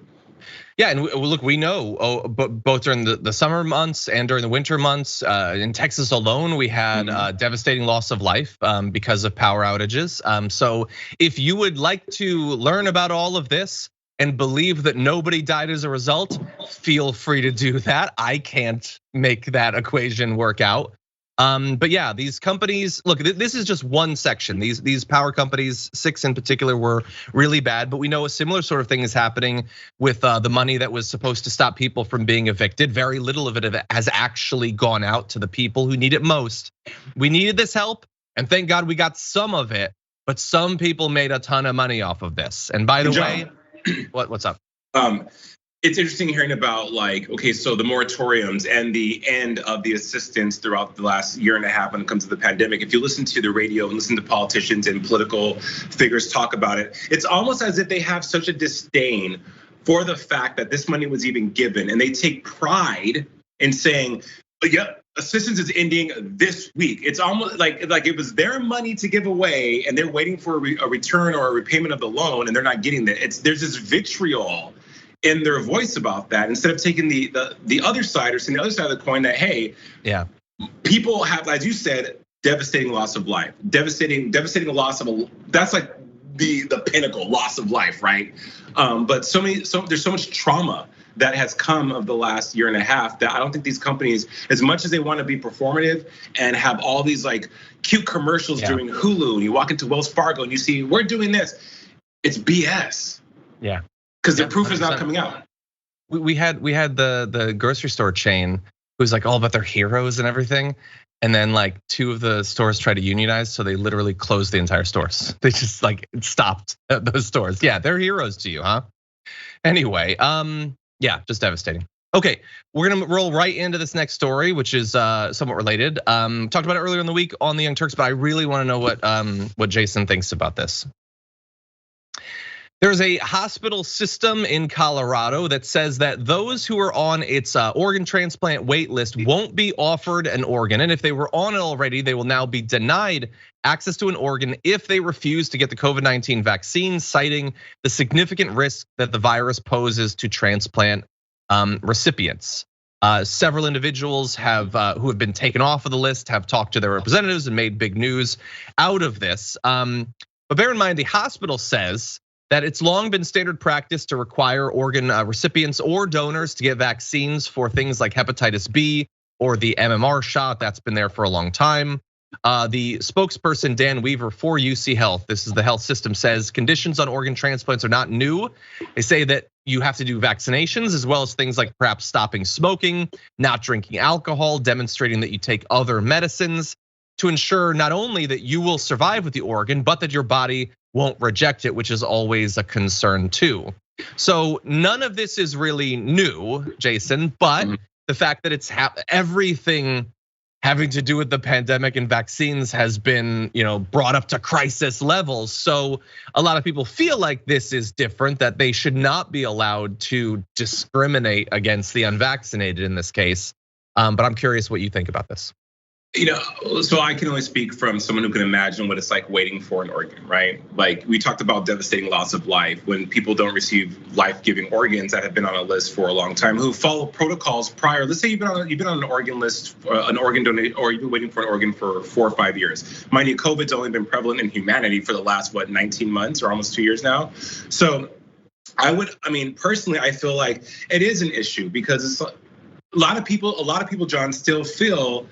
Yeah, and look, we know both during the summer months and during the winter months, in Texas alone, we had devastating loss of life because of power outages. So if you would like to learn about all of this and believe that nobody died as a result, feel free to do that. I can't make that equation work out. But yeah, these companies, look, this is just one section. These power companies, 6 in particular, were really bad. But we know a similar sort of thing is happening with the money that was supposed to stop people from being evicted. Very little of it has actually gone out to the people who need it most. We needed this help, and thank God we got some of it. But some people made a ton of money off of this. And by the way, what's up?
It's interesting hearing about so the moratoriums and the end of the assistance throughout the last year and a half when it comes to the pandemic. If you listen to the radio and listen to politicians and political figures talk about it, it's almost as if they have such a disdain for the fact that this money was even given, and they take pride in saying, yeah, assistance is ending this week. It's almost like it was their money to give away, and they're waiting for a return or a repayment of the loan, and they're not getting that. There's this vitriol in their voice about that, instead of taking the other side or seeing the other side of the coin that, hey, yeah, people have, as you said, devastating loss of life, devastating loss of that's like the pinnacle loss of life, right? But there's so much trauma that has come of the last year and a half that I don't think these companies, as much as they want to be performative and have all these cute commercials during Hulu, and you walk into Wells Fargo and you see, we're doing this, it's BS.
Yeah.
Because the proof is not coming out.
We had the grocery store chain who's all about their heroes and everything, and then 2 of the stores tried to unionize, so they literally closed the entire stores. They just stopped those stores. Yeah, they're heroes to you, huh? Anyway, yeah, just devastating. Okay, we're gonna roll right into this next story, which is somewhat related. Talked about it earlier in the week on the Young Turks, but I really want to know what Jason thinks about this. There's a hospital system in Colorado that says that those who are on its organ transplant wait list won't be offered an organ. And if they were on it already, they will now be denied access to an organ if they refuse to get the COVID-19 vaccine, citing the significant risk that the virus poses to transplant recipients. Several individuals who have been taken off of the list have talked to their representatives and made big news out of this. But bear in mind, the hospital says that it's long been standard practice to require organ recipients or donors to get vaccines for things like hepatitis B or the MMR shot. That's been there for a long time. The spokesperson, Dan Weaver for UC Health, this is the health system, says conditions on organ transplants are not new. They say that you have to do vaccinations as well as things like perhaps stopping smoking, not drinking alcohol, demonstrating that you take other medicines to ensure not only that you will survive with the organ, but that your body won't reject it, which is always a concern too. So none of this is really new, Jason, but the fact that it's everything having to do with the pandemic and vaccines has been, brought up to crisis levels. So a lot of people feel like this is different, that they should not be allowed to discriminate against the unvaccinated in this case. But I'm curious what you think about this.
So I can only speak from someone who can imagine what it's like waiting for an organ, right? Like we talked about devastating loss of life when people don't receive life-giving organs that have been on a list for a long time, who follow protocols prior. Let's say you've been on an organ list, an organ donate, or you've been waiting for an organ for 4 or 5 years. Mind you, COVID's only been prevalent in humanity for the last 19 months or almost 2 years now. So personally, I feel like it is an issue because it's a lot of people, John, still feel.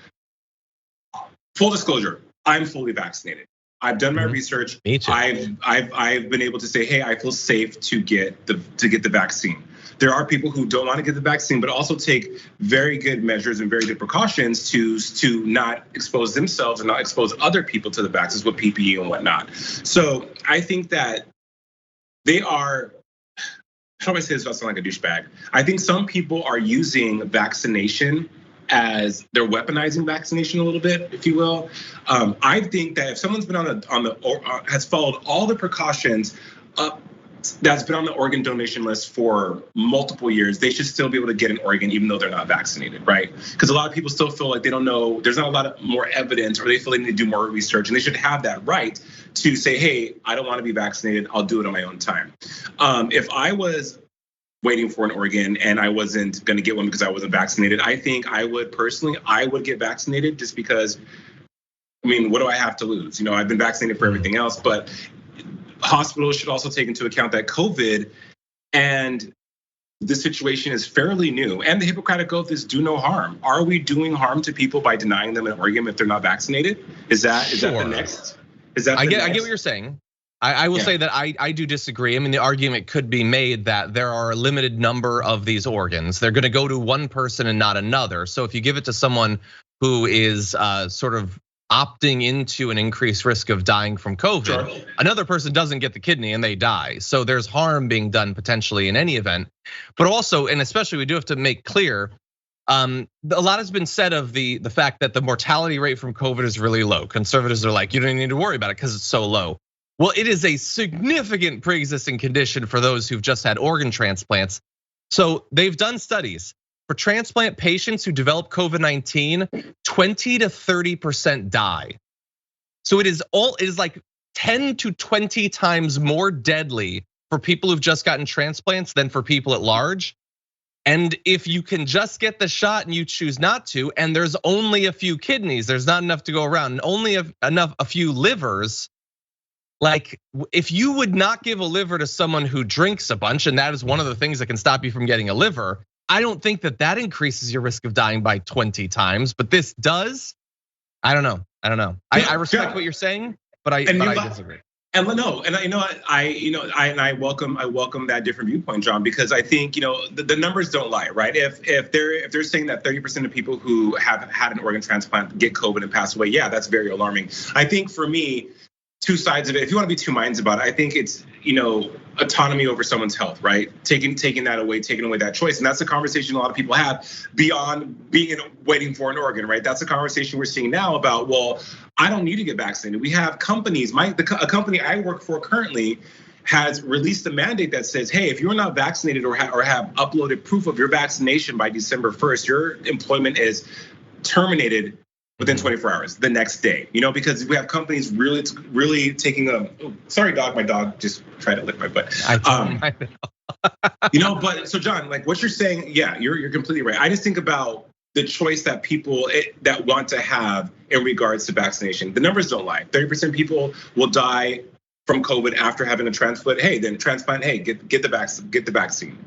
Full disclosure, I'm fully vaccinated. I've done my research.
Me too.
I've been able to say, hey, I feel safe to get the vaccine. There are people who don't want to get the vaccine, but also take very good measures and very good precautions to not expose themselves and not expose other people to the vaccines with PPE and whatnot. So I think that they are. How do I say this without sounding like a douchebag? I think some people are using vaccination as they're weaponizing vaccination a little bit, if you will. I think that if someone's been has followed all the precautions that's been on the organ donation list for multiple years, they should still be able to get an organ even though they're not vaccinated, right? Because a lot of people still feel like they don't know, there's not a lot of more evidence, or they feel they need to do more research, and they should have that right to say, hey, I don't want to be vaccinated, I'll do it on my own time. If I was waiting for an organ and I wasn't gonna get one because I wasn't vaccinated, I think I would get vaccinated just because, what do I have to lose? I've been vaccinated for everything else, but hospitals should also take into account that COVID and this situation is fairly new, and the Hippocratic Oath is do no harm. Are we doing harm to people by denying them an organ if they're not vaccinated? Is that the next? I get
what you're saying. I will say that I do disagree. The argument could be made that there are a limited number of these organs. They're gonna go to one person and not another. So if you give it to someone who is sort of opting into an increased risk of dying from COVID, another person doesn't get the kidney and they die. So there's harm being done potentially in any event. But also, and especially we do have to make clear, a lot has been said of the fact that the mortality rate from COVID is really low. Conservatives are like, you don't need to worry about it because it's so low. Well, it is a significant pre-existing condition for those who've just had organ transplants. So they've done studies. For transplant patients who develop COVID-19, 20 to 30% die. So it is like 10 to 20 times more deadly for people who've just gotten transplants than for people at large. And if you can just get the shot and you choose not to, and there's only a few kidneys, there's not enough to go around, and only a few livers. Like, if you would not give a liver to someone who drinks a bunch, and that is one of the things that can stop you from getting a liver, I don't think that increases your risk of dying by 20 times, but this does. I don't know. I respect what you're saying, but I disagree.
And I welcome that different viewpoint, John, because I think the numbers don't lie, right? If they're saying that 30% of people who have had an organ transplant get COVID and pass away, yeah, that's very alarming. I think for me, two sides of it. If you want to be two minds about it, I think it's autonomy over someone's health, right? Taking that away, taking away that choice, and that's a conversation a lot of people have beyond waiting for an organ, right? That's a conversation we're seeing now about, well, I don't need to get vaccinated. We have companies. A company I work for currently has released a mandate that says, hey, if you're not vaccinated or have uploaded proof of your vaccination by December 1st, your employment is terminated within 24 hours, the next day, because we have companies really taking sorry, dog, my dog just tried to lick my butt. But so John, like what you're saying, yeah, you're completely right. I just think about the choice that people that want to have in regards to vaccination. The numbers don't lie. 30% people will die from COVID after having a transplant. Hey, then transplant. Hey, get the vaccine.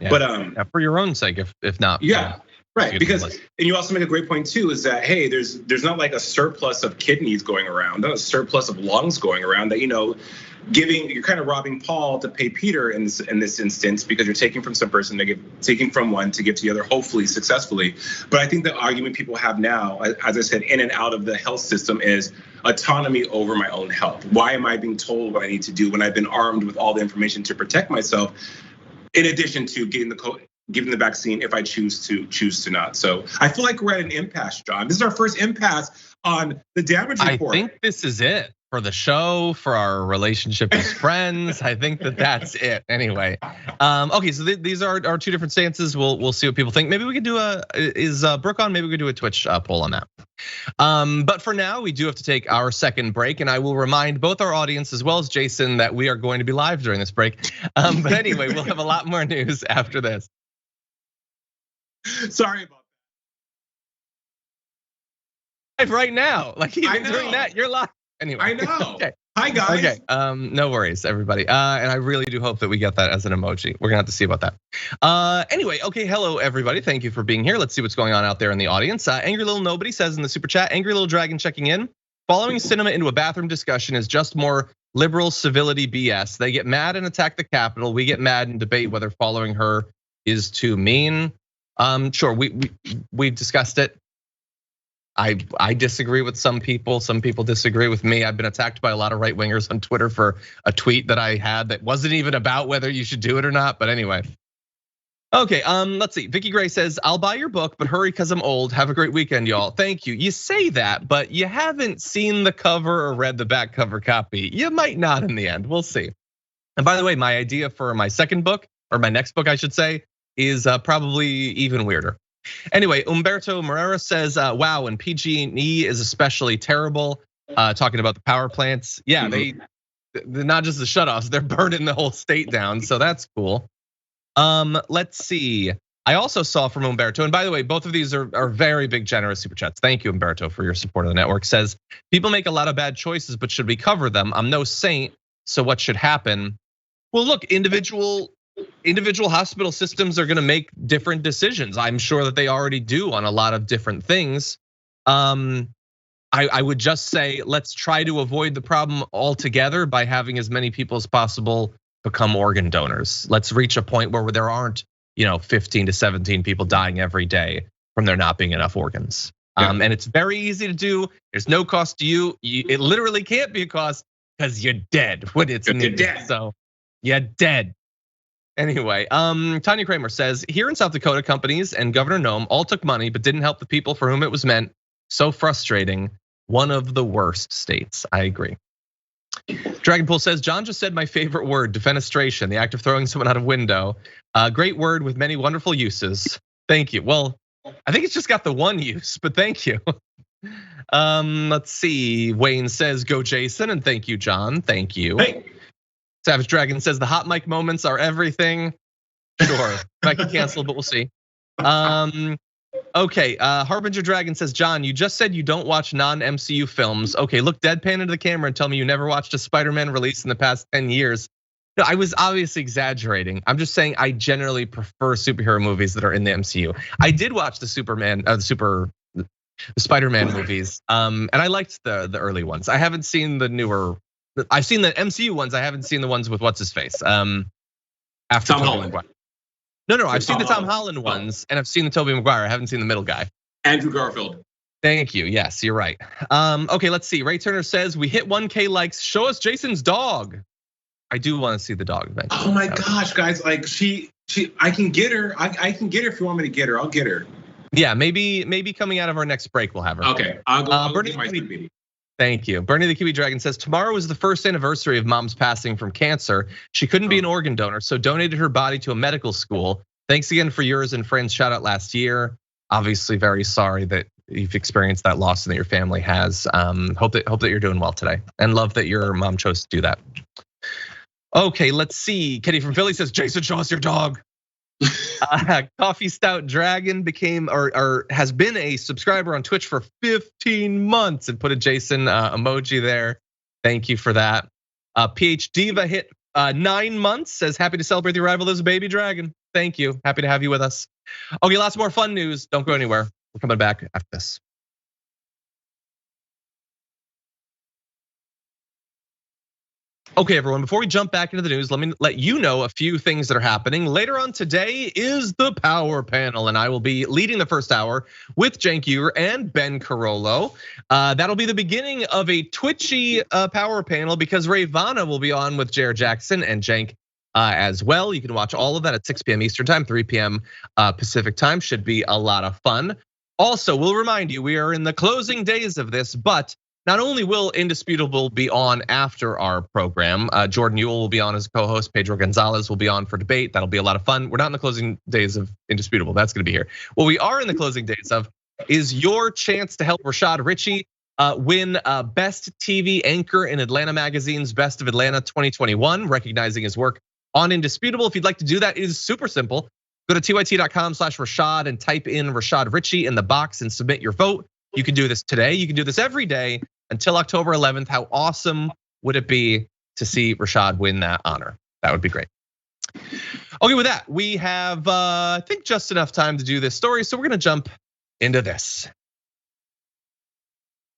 Yeah. But for your own sake, if not.
Yeah. Right, because and you also make a great point too, is that hey, there's not like a surplus of kidneys going around, not a surplus of lungs going around that you're kind of robbing Paul to pay Peter in this instance, because you're taking from some person taking from one to give to the other, hopefully successfully. But I think the argument people have now, as I said, in and out of the health system, is autonomy over my own health. Why am I being told what I need to do when I've been armed with all the information to protect myself, in addition to getting the vaccine if I choose to not. So I feel like we're at an impasse, John. This is our first impasse on the damage report.
I think this is it. for the show, for our relationship as friends. I think that's it. Anyway, okay, so these are our two different stances. We'll see what people think. Maybe we could do is Brooke on? Maybe we could do a Twitch poll on that. But for now, we do have to take our second break, and I will remind both our audience as well as Jason that we are going to be live during this break. But anyway, we'll have a lot more news after this.
Sorry about
that. Right now, like even doing that, you're live. Anyway,
I know.
Okay.
Hi guys.
Okay, no worries, everybody. And I really do hope that we get that as an emoji. We're gonna have to see about that. Anyway, okay, hello everybody. Thank you for being here. Let's see what's going on out there in the audience. Angry Little Nobody says in the super chat, Angry Little Dragon checking in. Following cinema into a bathroom discussion is just more liberal civility BS. They get mad and attack the Capitol. We get mad and debate whether following her is too mean. Sure, we've discussed it. I disagree with some people disagree with me. I've been attacked by a lot of right wingers on Twitter for a tweet that I had that wasn't even about whether you should do it or not, but anyway. Okay, let's see. Vicky Gray says, I'll buy your book, but hurry because I'm old. Have a great weekend, y'all. Thank you. You say that, but you haven't seen the cover or read the back cover copy. You might not in the end, we'll see. And by the way, my idea for my second book, or my next book I should say, is probably even weirder. Anyway, Umberto Morera says, wow, and PG&E is especially terrible. Talking about the power plants. Yeah, they're not just the shutoffs, they're burning the whole state down, so that's cool. Let's see. I also saw from Umberto, and by the way, both of these are very big, generous super chats. Thank you, Umberto, for your support of the network. Says, people make a lot of bad choices, but should we cover them? I'm no saint, so what should happen? Well, look, individual hospital systems are gonna make different decisions. I'm sure that they already do on a lot of different things. I would just say, let's try to avoid the problem altogether by having as many people as possible become organ donors. Let's reach a point where there aren't 15 to 17 people dying every day from there not being enough organs. Yeah. And it's very easy to do. There's no cost to you. It literally can't be a cost because you're dead when it's needed. So you're dead. Anyway, Tanya Kramer says, here in South Dakota, companies and Governor Noem all took money but didn't help the people for whom it was meant. So frustrating. One of the worst states. I agree. Dragonpool says, John just said my favorite word, defenestration, the act of throwing someone out of window. Great word with many wonderful uses. Thank you. Well, I think it's just got the one use, but thank you. Let's see. Wayne says, go Jason, and thank you, John. Thank you. Hey. Savage Dragon says the hot mic moments are everything. Sure, might get canceled, but we'll see. Okay, Harbinger Dragon says, John, you just said you don't watch non-MCU films. Okay, look deadpan into the camera and tell me you never watched a Spider-Man release in the past 10 years. No, I was obviously exaggerating. I'm just saying I generally prefer superhero movies that are in the MCU. I did watch the Spider-Man movies, and I liked the early ones. I haven't seen the newer. I've seen the MCU ones. I haven't seen the ones with what's his face. After
Tom Holland.
No, I've seen the Tom Holland ones, and I've seen the Tobey Maguire. I haven't seen the middle guy.
Andrew Garfield.
Thank you. Yes, you're right. Okay, let's see. Ray Turner says we hit 1K likes. Show us Jason's dog. I do want to see the dog eventually.
Oh my gosh, guys! Like I can get her. I can get her if you want me to get her. I'll get her.
Yeah, maybe coming out of our next break we'll have her.
Okay, I'll get my meeting.
Thank you. Bernie the Kiwi Dragon says, tomorrow is the first anniversary of mom's passing from cancer. She couldn't be an organ donor, so donated her body to a medical school. Thanks again for yours and friends' shout out last year. Obviously very sorry that you've experienced that loss and that your family has. Hope that you're doing well today and love that your mom chose to do that. Okay, let's see. Kitty from Philly says, Jason, show us your dog. Coffee Stout Dragon became or has been a subscriber on Twitch for 15 months and put a Jason emoji there. Thank you for that. PH Diva hit 9 months, says happy to celebrate the arrival of this baby dragon. Thank you. Happy to have you with us. Okay, lots more fun news. Don't go anywhere. We're coming back after this. Okay, everyone, before we jump back into the news, let me let you know a few things that are happening. Later on today is the Power Panel, and I will be leading the first hour with Cenk Uygur and Ben Carollo. That'll be the beginning of a twitchy Power Panel because Ravana will be on with Jared Jackson and Cenk as well. You can watch all of that at 6 p.m. Eastern time, 3 p.m. Pacific time. Should be a lot of fun. Also, we'll remind you, we are in the closing days of this, but not only will Indisputable be on after our program, Jordan Ewell will be on as a co-host, Pedro Gonzalez will be on for debate. That'll be a lot of fun. We're not in the closing days of Indisputable. That's gonna be here. What we are in the closing days of is your chance to help Rashad Richey win Best TV Anchor in Atlanta Magazine's Best of Atlanta 2021, recognizing his work on Indisputable. If you'd like to do that, it is super simple. Go to tyt.com/Rashad and type in Rashad Richey in the box and submit your vote. You can do this today. You can do this every day until October 11th. How awesome would it be to see Rashad win that honor? That would be great. Okay, with that, we have, I think, just enough time to do this story. So we're gonna jump into this.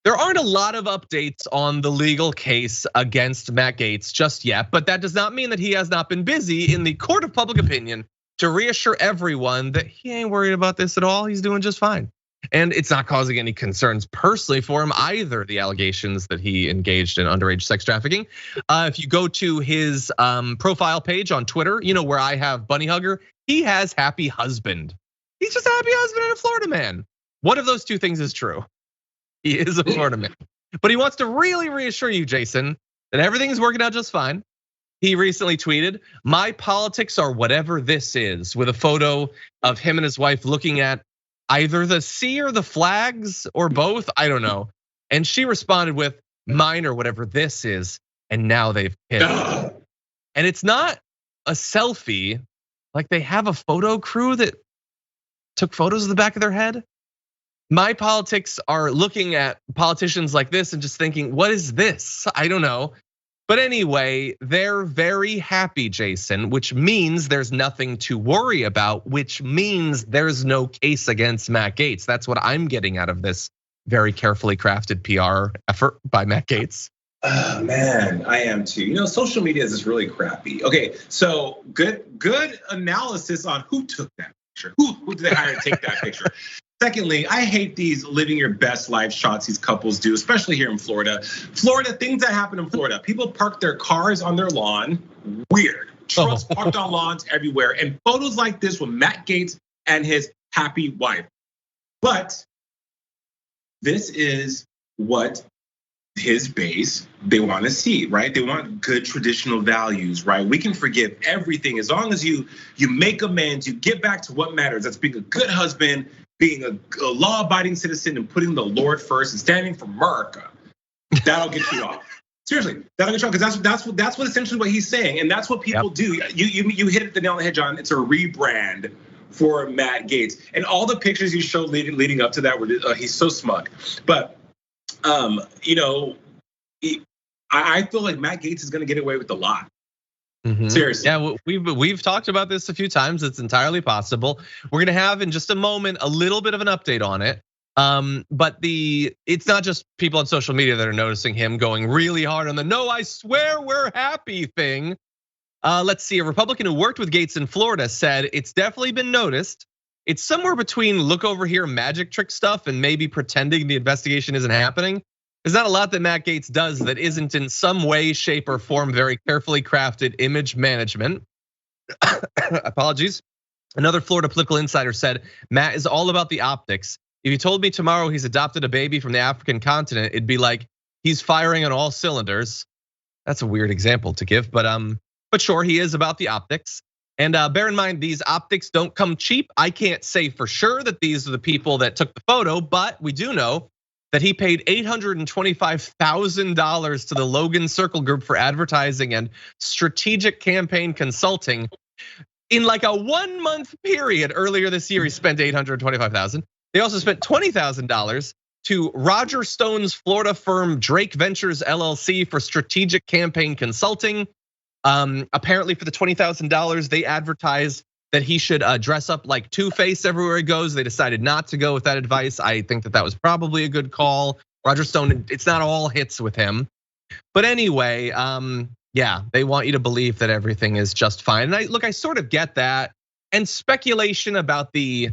There aren't a lot of updates on the legal case against Matt Gaetz just yet, but that does not mean that he has not been busy in the court of public opinion to reassure everyone that he ain't worried about this at all. He's doing just fine. And it's not causing any concerns personally for him either, the allegations that he engaged in underage sex trafficking. If you go to his profile page on Twitter, you know where I have Bunny Hugger, he has happy husband. He's just a happy husband and a Florida man. One of those two things is true. He is a Florida man. But he wants to really reassure you, Jason, that everything is working out just fine. He recently tweeted, "My politics are whatever this is," with a photo of him and his wife looking at either the sea or the flags or both, I don't know. And she responded with, "Mine or whatever this is," and now they've hit. And it's not a selfie, like they have a photo crew that took photos of the back of their head. My politics are looking at politicians like this and just thinking, what is this? I don't know. But anyway, they're very happy, Jason, which means there's nothing to worry about, which means there's no case against Matt Gaetz. That's what I'm getting out of this very carefully crafted PR effort by Matt Gaetz.
Oh, man, I am too. You know, social media is just really crappy. Okay, so good analysis on who took that picture. Who did they hire to take that picture? Secondly, I hate these living your best life shots these couples do, especially here in Florida. Things that happen in Florida. People park their cars on their lawn, weird. Trucks parked on lawns everywhere. And photos like this with Matt Gaetz and his happy wife. But this is what his base, they want to see, right? They want good traditional values, right? We can forgive everything as long as you make amends, you get back to what matters. That's being a good husband, being a law-abiding citizen and putting the Lord first and standing for America. That'll get you off. Seriously, that'll get you off, because that's what essentially what he's saying, and that's what people do. You hit the nail on the head, John. It's a rebrand for Matt Gaetz, and all the pictures you showed leading up to that were he's so smug. But you know, I feel like Matt Gaetz is going to get away with a lot. Seriously.
Yeah, we've talked about this a few times. It's entirely possible. We're gonna have in just a moment a little bit of an update on it. But it's not just people on social media that are noticing him going really hard on the "no, I swear we're happy" thing. Let's see, a Republican who worked with Gaetz in Florida said it's definitely been noticed. It's somewhere between look over here magic trick stuff and maybe pretending the investigation isn't happening. There's not a lot that Matt Gaetz does that isn't in some way, shape, or form very carefully crafted image management. Apologies. Another Florida political insider said, Matt is all about the optics. If you told me tomorrow he's adopted a baby from the African continent, it'd be like he's firing on all cylinders. That's a weird example to give, but sure, he is about the optics. And bear in mind, these optics don't come cheap. I can't say for sure that these are the people that took the photo, but we do know that he paid $825,000 to the Logan Circle Group for advertising and strategic campaign consulting. In like a 1 month period earlier this year, he spent $825,000. They also spent $20,000 to Roger Stone's Florida firm Drake Ventures LLC for strategic campaign consulting. Apparently for the $20,000, they advertised that he should dress up like Two-Face everywhere he goes. They decided not to go with that advice. I think that was probably a good call. Roger Stone, it's not all hits with him. But anyway, yeah, they want you to believe that everything is just fine. And I sort of get that. And speculation about the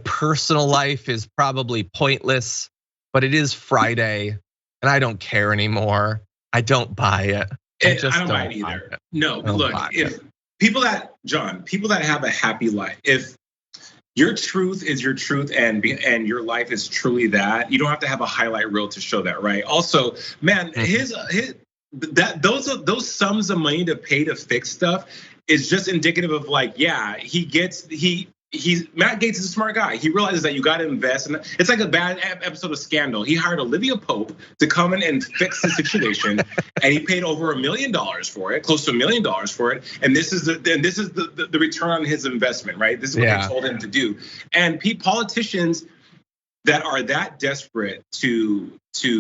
personal life is probably pointless, but it is Friday and I don't care anymore. I don't buy it. I
don't buy it either. No, look, if people that have a happy life, if your truth is your truth, and your life is truly that. You don't have to have a highlight reel to show that, right? Also, man, those sums of money to pay to fix stuff is just indicative of like, yeah, Matt Gaetz is a smart guy. He realizes that you got to invest, and it's like a bad episode of Scandal. He hired Olivia Pope to come in and fix the situation, and he paid over $1 million for it, close to $1 million for it. And this is the return on his investment, right? This is what they told him to do. And politicians that are that desperate to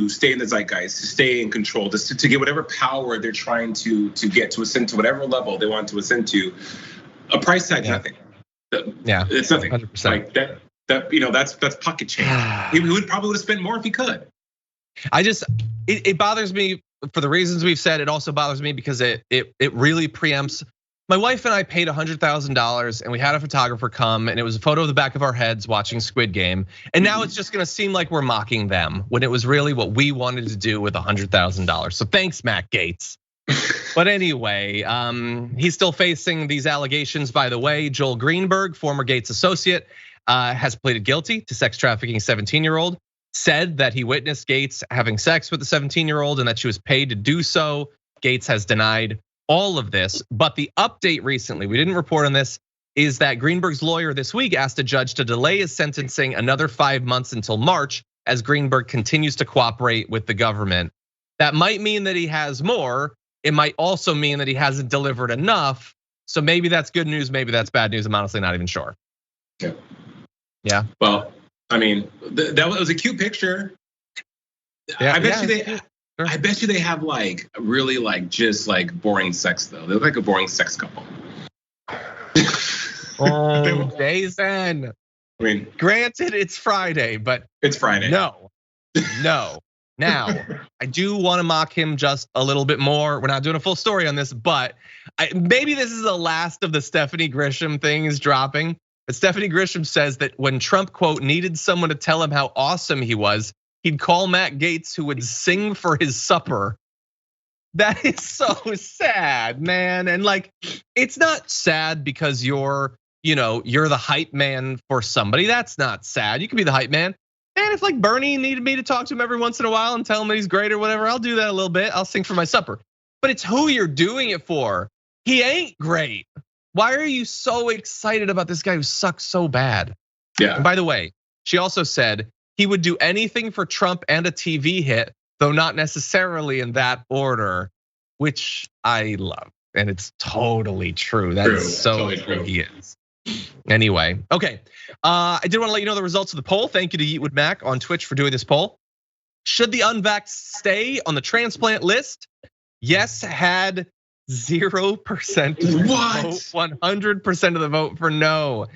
stay in the zeitgeist, to stay in control, to get whatever power they're trying to get to ascend to whatever level they want to ascend to, a price tag, nothing. It's nothing. 100%. Like that that's pocket change. He would probably have spent more if he could.
It bothers me for the reasons we've said. It also bothers me because it really preempts. My wife and I paid $100,000 and we had a photographer come, and it was a photo of the back of our heads watching Squid Game. And now it's just gonna seem like we're mocking them when it was really what we wanted to do with $100,000. So thanks, Matt Gaetz. But anyway, he's still facing these allegations, by the way. Joel Greenberg, former Gaetz associate, has pleaded guilty to sex trafficking a 17-year-old, said that he witnessed Gaetz having sex with the 17-year-old and that she was paid to do so. Gaetz has denied all of this, but the update recently, we didn't report on this, is that Greenberg's lawyer this week asked a judge to delay his sentencing another 5 months until March as Greenberg continues to cooperate with the government. That might mean that he has more. It might also mean that he hasn't delivered enough. So maybe that's good news, maybe that's bad news. I'm honestly not even sure. Yeah.
Well, I mean, that was a cute picture. I bet you they have like really like just like boring sex though. They look like a boring sex couple.
Oh, Jason.
I mean,
granted, it's Friday, but
it's Friday.
No. Now, I do want to mock him just a little bit more. We're not doing a full story on this, but maybe this is the last of the Stephanie Grisham things dropping. But Stephanie Grisham says that when Trump, quote, needed someone to tell him how awesome he was, he'd call Matt Gaetz, who would sing for his supper. That is so sad, man. And like, it's not sad because you're the hype man for somebody. That's not sad. You can be the hype man. And if like Bernie needed me to talk to him every once in a while and tell him that he's great or whatever, I'll do that a little bit. I'll sing for my supper. But it's who you're doing it for. He ain't great. Why are you so excited about this guy who sucks so bad?
Yeah.
And by the way, she also said he would do anything for Trump and a TV hit, though not necessarily in that order, which I love. And it's totally true. That's so totally true. He is. Anyway, okay. I did want to let you know the results of the poll. Thank you to Yeet with Mac on Twitch for doing this poll. Should the unvaxxed stay on the transplant list? Yes, had 0% vote, 100% of the vote for no.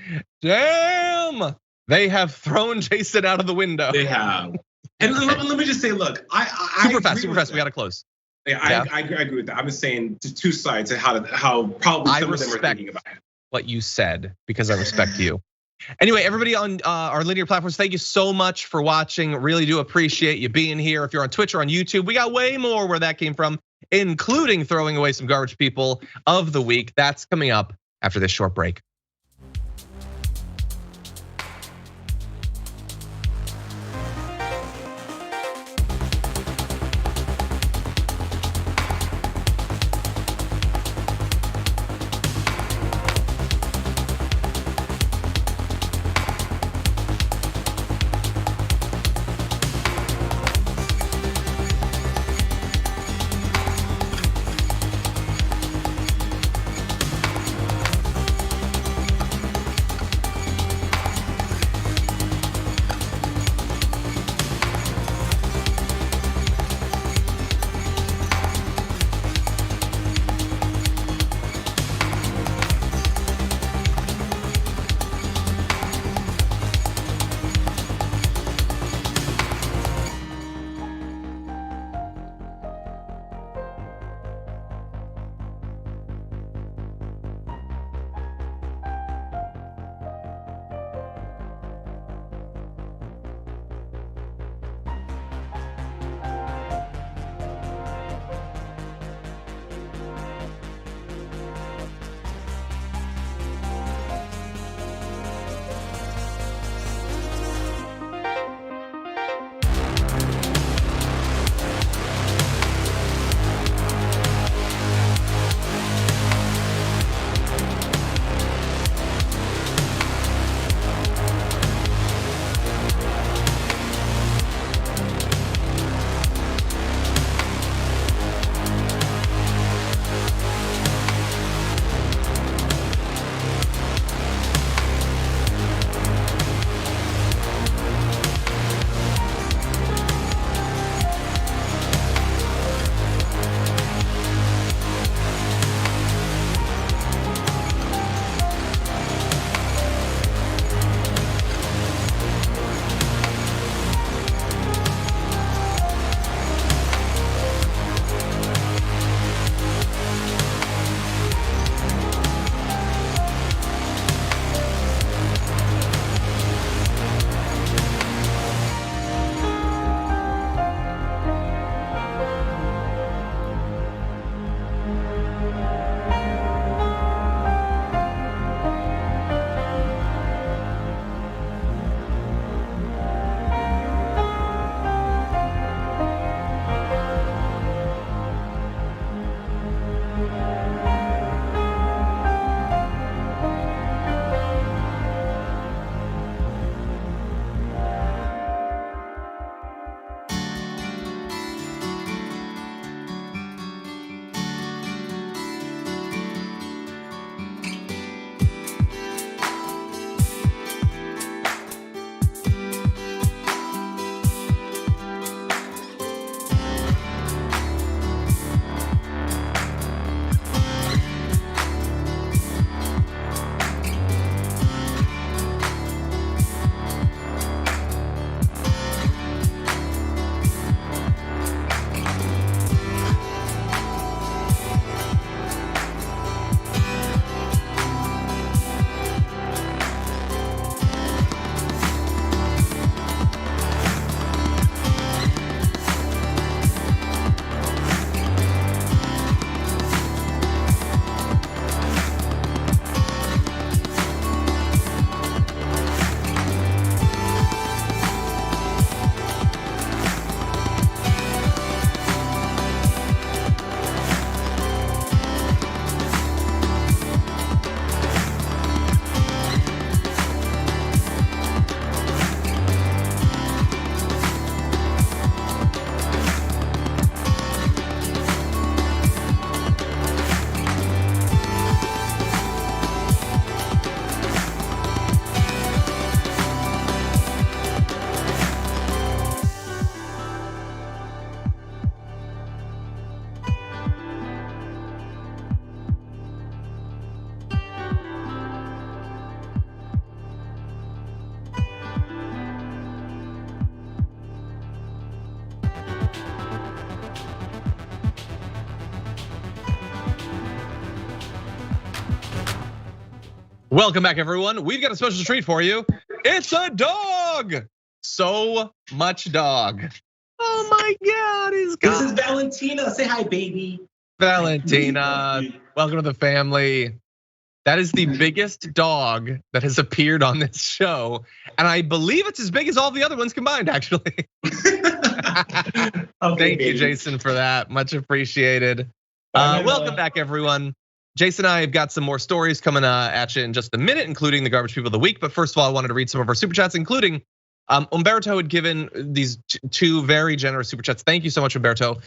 Damn, they have thrown Jason out of the window.
They have. And let me just say, look,
super fast. We gotta close.
Yeah, I agree with that. I'm just saying two sides of how probably some of them are thinking about it.
What you said, because I respect you. Anyway, everybody on our linear platforms, thank you so much for watching. Really do appreciate you being here. If you're on Twitch or on YouTube, we got way more where that came from, including throwing away some garbage people of the week. That's coming up after this short break. Welcome back, everyone. We've got a special treat for you. It's a dog. So much dog. Oh my God, he's gone.
This is Valentina. Say hi, baby.
Valentina, welcome to the family. That is the biggest dog that has appeared on this show. And I believe it's as big as all the other ones combined, actually. Thank you, Jason, for that. Much appreciated. Welcome back, everyone. Jason and I have got some more stories coming at you in just a minute, including the garbage people of the week. But first of all, I wanted to read some of our super chats, including Umberto had given these two very generous super chats. Thank you so much, Umberto.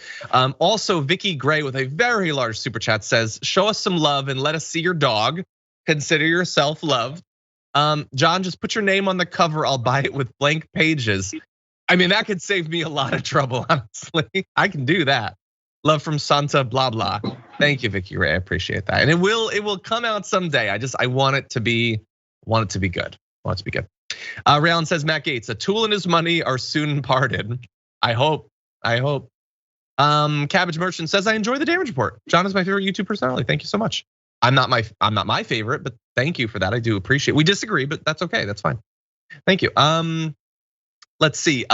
Also, Vicky Gray with a very large super chat says, show us some love and let us see your dog. Consider yourself loved. John, just put your name on the cover. I'll buy it with blank pages. I mean, that could save me a lot of trouble, honestly. I can do that. Love from Santa, blah, blah. Thank you, Vicky Gray, I appreciate that. And it will come out someday. I want it to be good. I want it to be good. Raylan says, Matt Gaetz, a tool in his money are soon parted. I hope. Cabbage Merchant says, I enjoy the damage report. John is my favorite YouTube personality. Thank you so much. I'm not my favorite, but thank you for that. I do appreciate it. We disagree, but that's okay. That's fine. Thank you. Let's see.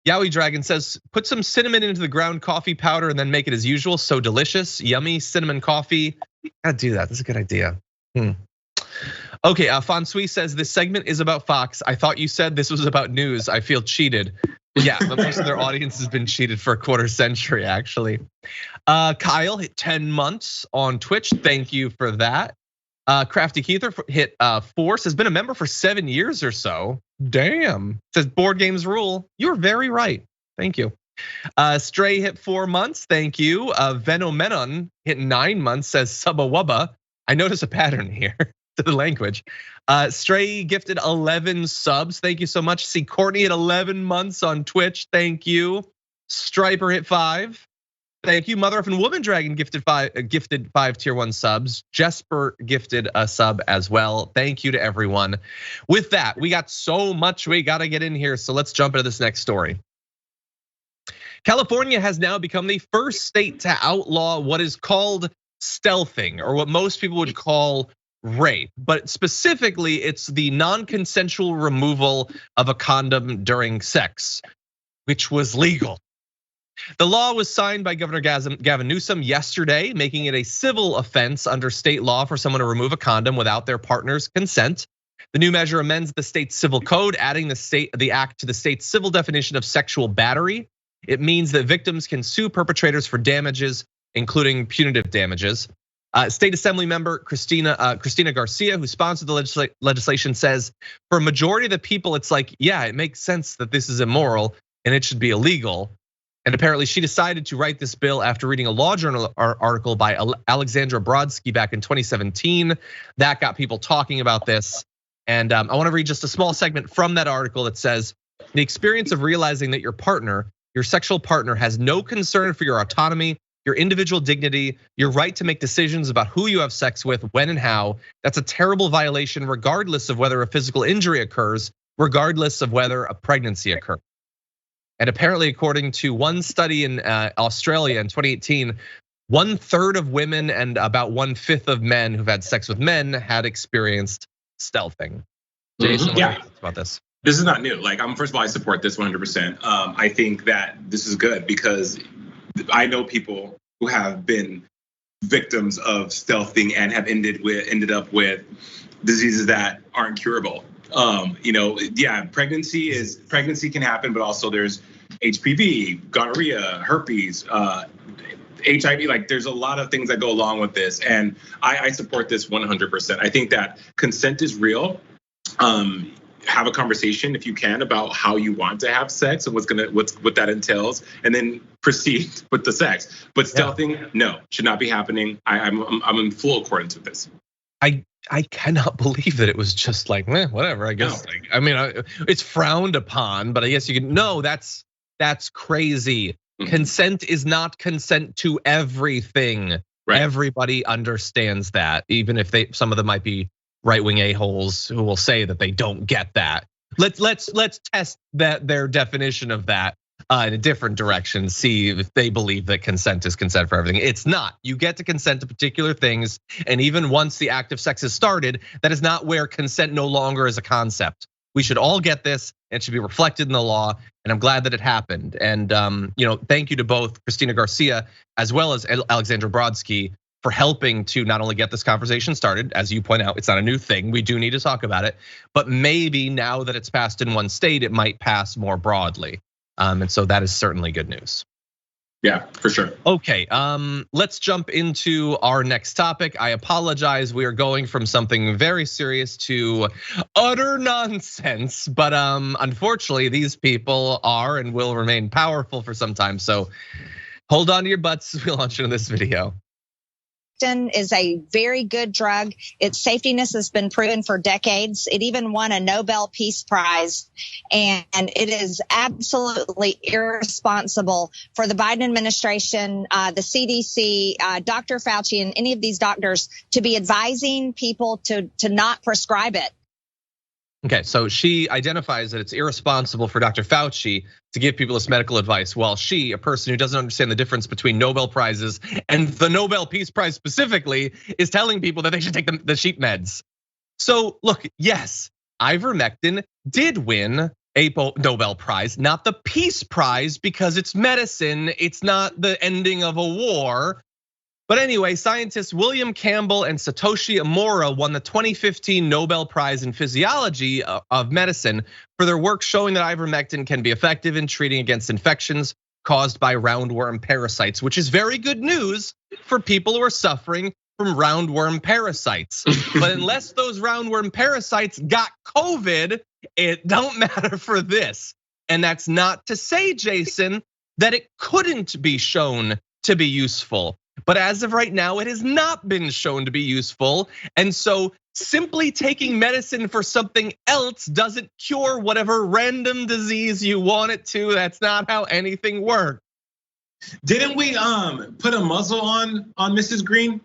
Yowie Dragon says, put some cinnamon into the ground coffee powder and then make it as usual. So delicious, yummy cinnamon coffee. Gotta do that. That's a good idea. Okay, Fonsui says this segment is about Fox. I thought you said this was about news. I feel cheated. Yeah, but most of their audience has been cheated for a quarter century, actually. Kyle hit 10 months on Twitch. Thank you for that. Crafty Keither hit 4, says been a member for 7 years or so. Damn. Says board games rule. You're very right. Thank you. Stray hit 4 months. Thank you. Venomenon hit 9 months. Says subba wubba. I notice a pattern here to the language. Stray gifted 11 subs. Thank you so much. See Courtney hit 11 months on Twitch. Thank you. Striper hit 5. Thank you. Mother effing Woman Dragon gifted 5 tier 1 subs. Jesper gifted a sub as well. Thank you to everyone. With that, we got so much we gotta get in here. So let's jump into this next story. California has now become the first state to outlaw what is called stealthing, or what most people would call rape. But specifically, it's the non-consensual removal of a condom during sex, which was legal. The law was signed by Governor Gavin Newsom yesterday, making it a civil offense under state law for someone to remove a condom without their partner's consent. The new measure amends the state's civil code, adding the act to the state's civil definition of sexual battery. It means that victims can sue perpetrators for damages, including punitive damages. State Assembly member Christina Garcia, who sponsored the legislation, says for a majority of the people, it's like, yeah, it makes sense that this is immoral and it should be illegal. And apparently she decided to write this bill after reading a law journal article by Alexandra Brodsky back in 2017. That got people talking about this. And I wanna read just a small segment from that article that says, the experience of realizing that your sexual partner has no concern for your autonomy, your individual dignity, your right to make decisions about who you have sex with, when and how, that's a terrible violation regardless of whether a physical injury occurs, regardless of whether a pregnancy occurs. And apparently, according to one study in Australia in 2018, 1/3 of women and about 1/5 of men who've had sex with men had experienced stealthing. Jason, what do you think about this?
This is not new. Like, first of all, I support this 100%. I think that this is good because I know people who have been victims of stealthing and have ended up with diseases that aren't curable. Pregnancy can happen, but also there's HPV, gonorrhea, herpes, HIV. Like, there's a lot of things that go along with this, and I support this 100%. I think that consent is real. Have a conversation if you can about how you want to have sex and what that entails, and then proceed with the sex. But stealthing, no, should not be happening. I'm in full accordance with this.
I cannot believe that it was just like, whatever. I guess. No. I mean, it's frowned upon, but I guess you can. No, that's crazy. Mm-hmm. Consent is not consent to everything. Right. Everybody understands that, even if some of them might be right-wing a-holes who will say that they don't get that. Let's test their definition of that. in a different direction, see if they believe that consent is consent for everything. It's not. You get to consent to particular things, and even once the act of sex has started, that is not where consent no longer is a concept. We should all get this, and it should be reflected in the law, and I'm glad that it happened. And thank you to both Christina Garcia as well as Alexandra Brodsky for helping to not only get this conversation started, as you point out, it's not a new thing, we do need to talk about it, but maybe now that it's passed in one state, it might pass more broadly. And so that is certainly good news.
Yeah, for sure.
Okay, let's jump into our next topic. I apologize, we are going from something very serious to utter nonsense, but unfortunately these people are and will remain powerful for some time. So hold on to your butts as we launch into this video.
Is a very good drug. Its safetiness has been proven for decades. It even won a Nobel Peace Prize, and it is absolutely irresponsible for the Biden administration, the CDC, Dr. Fauci, and any of these doctors to be advising people to not prescribe it.
Okay, so she identifies that it's irresponsible for Dr. Fauci to give people this medical advice, while she, a person who doesn't understand the difference between Nobel Prizes and the Nobel Peace Prize specifically, is telling people that they should take the sheep meds. So look, yes, Ivermectin did win a Nobel Prize, not the Peace Prize, because it's medicine, it's not the ending of a war. But anyway, scientists William Campbell and Satoshi Amora won the 2015 Nobel Prize in Physiology of Medicine for their work showing that ivermectin can be effective in treating against infections caused by roundworm parasites, which is very good news for people who are suffering from roundworm parasites. But unless those roundworm parasites got COVID, it don't matter for this. And that's not to say, Jason, that it couldn't be shown to be useful. But as of right now, it has not been shown to be useful. And so simply taking medicine for something else doesn't cure whatever random disease you want it to. That's not how anything works.
Didn't we put a muzzle on Mrs. Greene?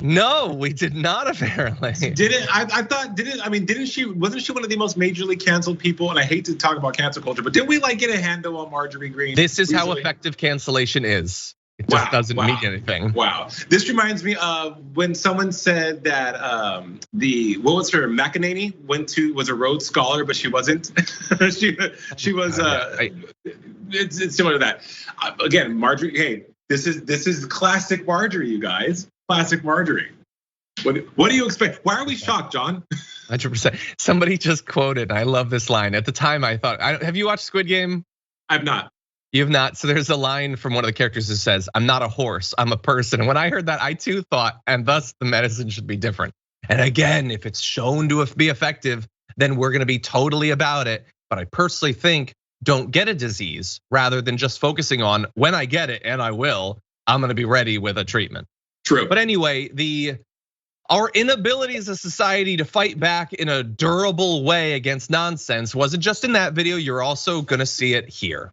No, we did not, apparently.
Wasn't she one of the most majorly canceled people? And I hate to talk about cancel culture, but didn't we get a handle on Marjorie Greene?
This is how effective cancellation is. It just doesn't mean anything.
Wow. This reminds me of when someone said that what was her, McEnany was a Rhodes Scholar, but she wasn't. she was it's similar to that. Again, Marjorie, hey, this is classic Marjorie, you guys. Classic Marjorie. What do you expect? Why are we shocked, John?
100%. Somebody just quoted, I love this line. At the time I thought, have you watched Squid Game?
I've not.
You have not. So there's a line from one of the characters that says, I'm not a horse, I'm a person. And when I heard that, I too thought, and thus the medicine should be different. And again, if it's shown to be effective, then we're gonna be totally about it. But I personally think, don't get a disease rather than just focusing on when I get it, and I will, I'm gonna be ready with a treatment.
True.
But anyway, our inability as a society to fight back in a durable way against nonsense wasn't just in that video, you're also gonna see it here.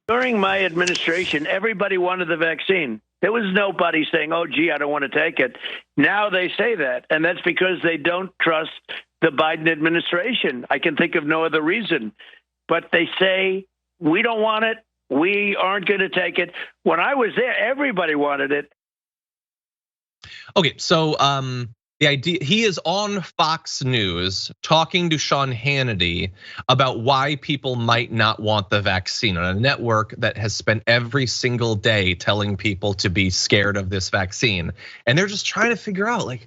During my administration, everybody wanted the vaccine. There was nobody saying, oh, gee, I don't want to take it. Now they say that, and that's because they don't trust the Biden administration. I can think of no other reason. But they say, we don't want it. We aren't going to take it. When I was there, everybody wanted it.
Okay, so the idea, he is on Fox News talking to Sean Hannity about why people might not want the vaccine on a network that has spent every single day telling people to be scared of this vaccine. And they're just trying to figure out,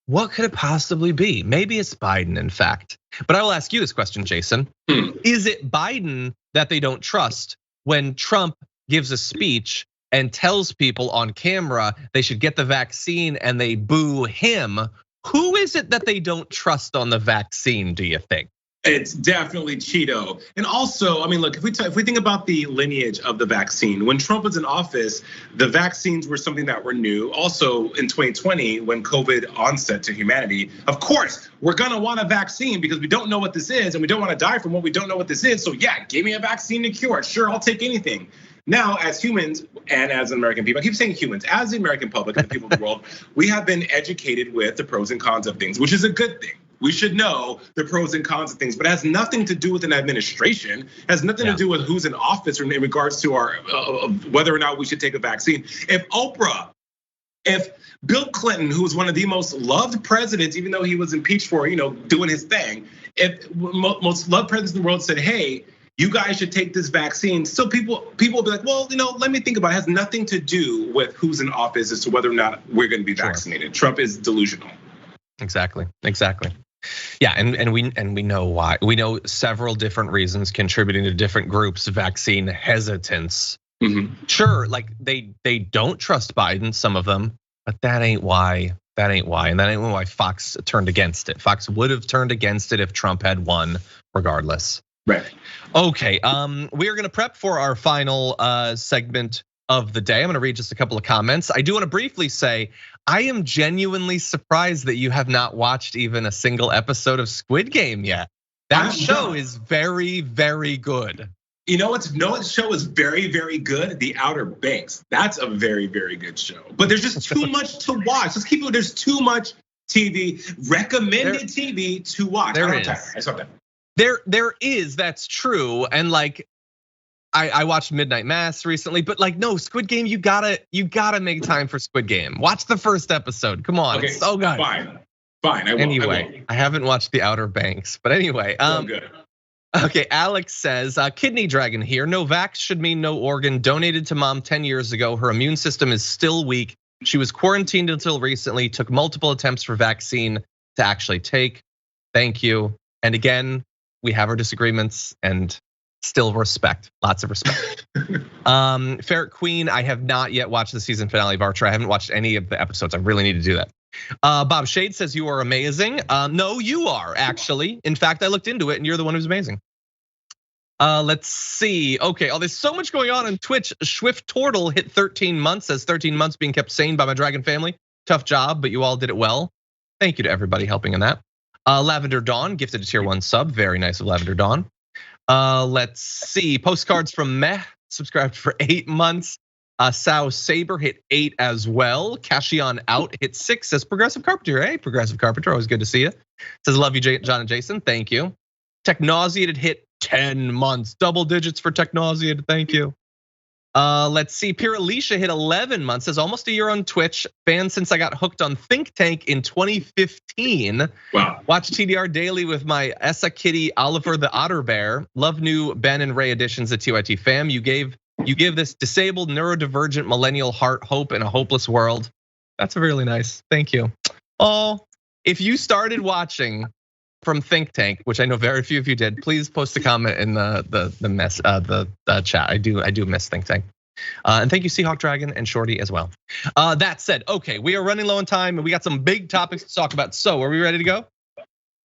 what could it possibly be? Maybe it's Biden, in fact. But I will ask you this question, Jason. Is it Biden that they don't trust when Trump gives a speech and tells people on camera they should get the vaccine and they boo him? Who is it that they don't trust on the vaccine, do you think?
It's definitely Cheeto. And also, I mean, look, if we think about the lineage of the vaccine, when Trump was in office, the vaccines were something that were new. Also in 2020, when COVID onset to humanity, of course, we're gonna want a vaccine because we don't know what this is and we don't wanna die from what we don't know what this is. So yeah, give me a vaccine to cure it. Sure, I'll take anything. Now, as humans and as American people, I keep saying humans, as the American public and the people of the world, we have been educated with the pros and cons of things, which is a good thing. We should know the pros and cons of things, but it has nothing to do with an administration. It has nothing to do with who's in office or in regards to our whether or not we should take a vaccine. If Bill Clinton, who was one of the most loved presidents, even though he was impeached for, doing his thing, if most loved presidents in the world said, hey, you guys should take this vaccine. So people will be like, well, let me think about it. It has nothing to do with who's in office as to whether or not we're going to be vaccinated. Trump is delusional. Exactly.
Yeah, and we know why. We know several different reasons contributing to different groups' vaccine hesitance. Sure, like they don't trust Biden, some of them, but that ain't why. And that ain't why Fox turned against it. Fox would have turned against it if Trump had won, regardless.
Right.
Okay, we are gonna prep for our final segment of the day. I'm gonna read just a couple of comments. I do wanna briefly say, I am genuinely surprised that you have not watched even a single episode of Squid Game yet. That show is very, very good.
What show is very, very good? The Outer Banks. That's a very, very good show. But there's just too much to watch. Let's keep it. There's too much TV, recommended TV to watch.
There is. That's true. And like, I watched Midnight Mass recently, but like, no, Squid Game. You gotta make time for Squid Game. Watch the first episode. Come on, it's so good.
Fine.
I haven't watched The Outer Banks, but anyway,
good.
Okay, Alex says, Kidney Dragon here. No vax should mean no organ. Donated to mom 10 years ago. Her immune system is still weak. She was quarantined until recently. Took multiple attempts for vaccine to actually take. Thank you. And again, we have our disagreements and still respect, lots of respect. Ferret Queen, I have not yet watched the season finale of Archer. I haven't watched any of the episodes. I really need to do that. Bob Shade says you are amazing. No, you are actually. In fact, I looked into it and you're the one who's amazing. Let's see. Okay, there's so much going on Twitch. Swift Turtle hit 13 months, says 13 months being kept sane by my dragon family. Tough job, but you all did it well. Thank you to everybody helping in that. Lavender Dawn gifted a tier 1 sub. Very nice of Lavender Dawn. Let's see. Postcards from Meh subscribed for 8 months. Sao Saber hit 8 as well. Cashion Out hit 6, says Progressive Carpenter. Hey, Progressive Carpenter, always good to see you. Says love you, John and Jason. Thank you. Technauseated hit 10 months. Double digits for Technauseated. Thank you. Let's see. Pira Alicia hit 11 months. Says almost a year on Twitch. Fan since I got hooked on Think Tank in 2015.
Wow.
Watch TDR daily with my Essa Kitty Oliver the Otter Bear. Love new Ben and Ray editions at TYT fam. You give this disabled neurodivergent millennial heart hope in a hopeless world. That's really nice. Thank you. If you started watching from Think Tank, which I know very few of you did, please post a comment in the chat. I do miss Think Tank. And thank you, Seahawk Dragon and Shorty as well. That said, okay, we are running low on time and we got some big topics to talk about. So are we ready to go?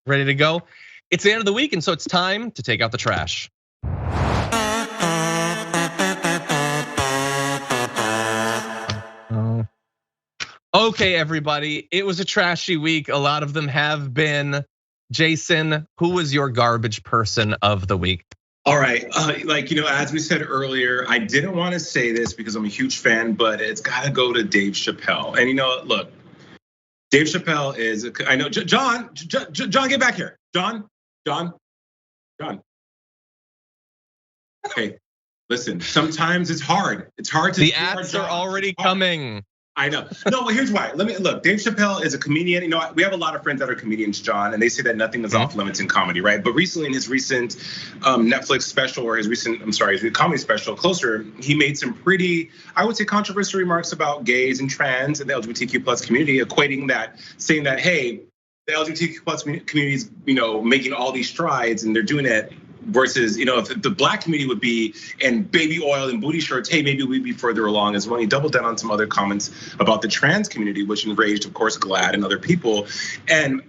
Ready to go? It's the end of the week, and so it's time to take out the trash. Okay, everybody, it was a trashy week. A lot of them have been. Jason, who was your garbage person of the week?
All right, as we said earlier, I didn't want to say this because I'm a huge fan, but it's got to go to Dave Chappelle. And look, Dave Chappelle is. I know, John, get back here, John. Okay, listen. Sometimes it's hard. It's hard to.
The ads are already coming.
I know. No, well, here's why. Look. Dave Chappelle is a comedian. We have a lot of friends that are comedians, John, and they say that nothing is off limits in comedy, right? But recently, in his recent Netflix special, or his comedy special, Closer, he made some pretty, I would say, controversial remarks about gays and trans and the LGBTQ plus community, saying that, hey, the LGBTQ plus community is, making all these strides and they're doing it. Versus, if the black community would be in baby oil and booty shorts, hey, maybe we'd be further along as well. He doubled down on some other comments about the trans community, which enraged, of course, Glad and other people. And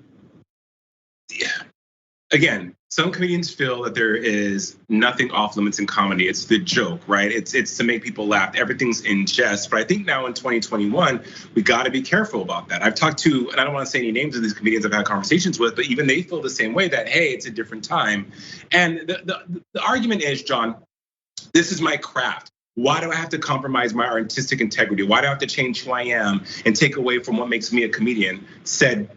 again, some comedians feel that there is nothing off limits in comedy. It's the joke, right? It's to make people laugh. Everything's in jest. But I think now in 2021, we got to be careful about that. I've talked to, and I don't want to say any names of these comedians I've had conversations with, but even they feel the same way that, hey, it's a different time. And the argument is, John, this is my craft. Why do I have to compromise my artistic integrity? Why do I have to change who I am and take away from what makes me a comedian? Said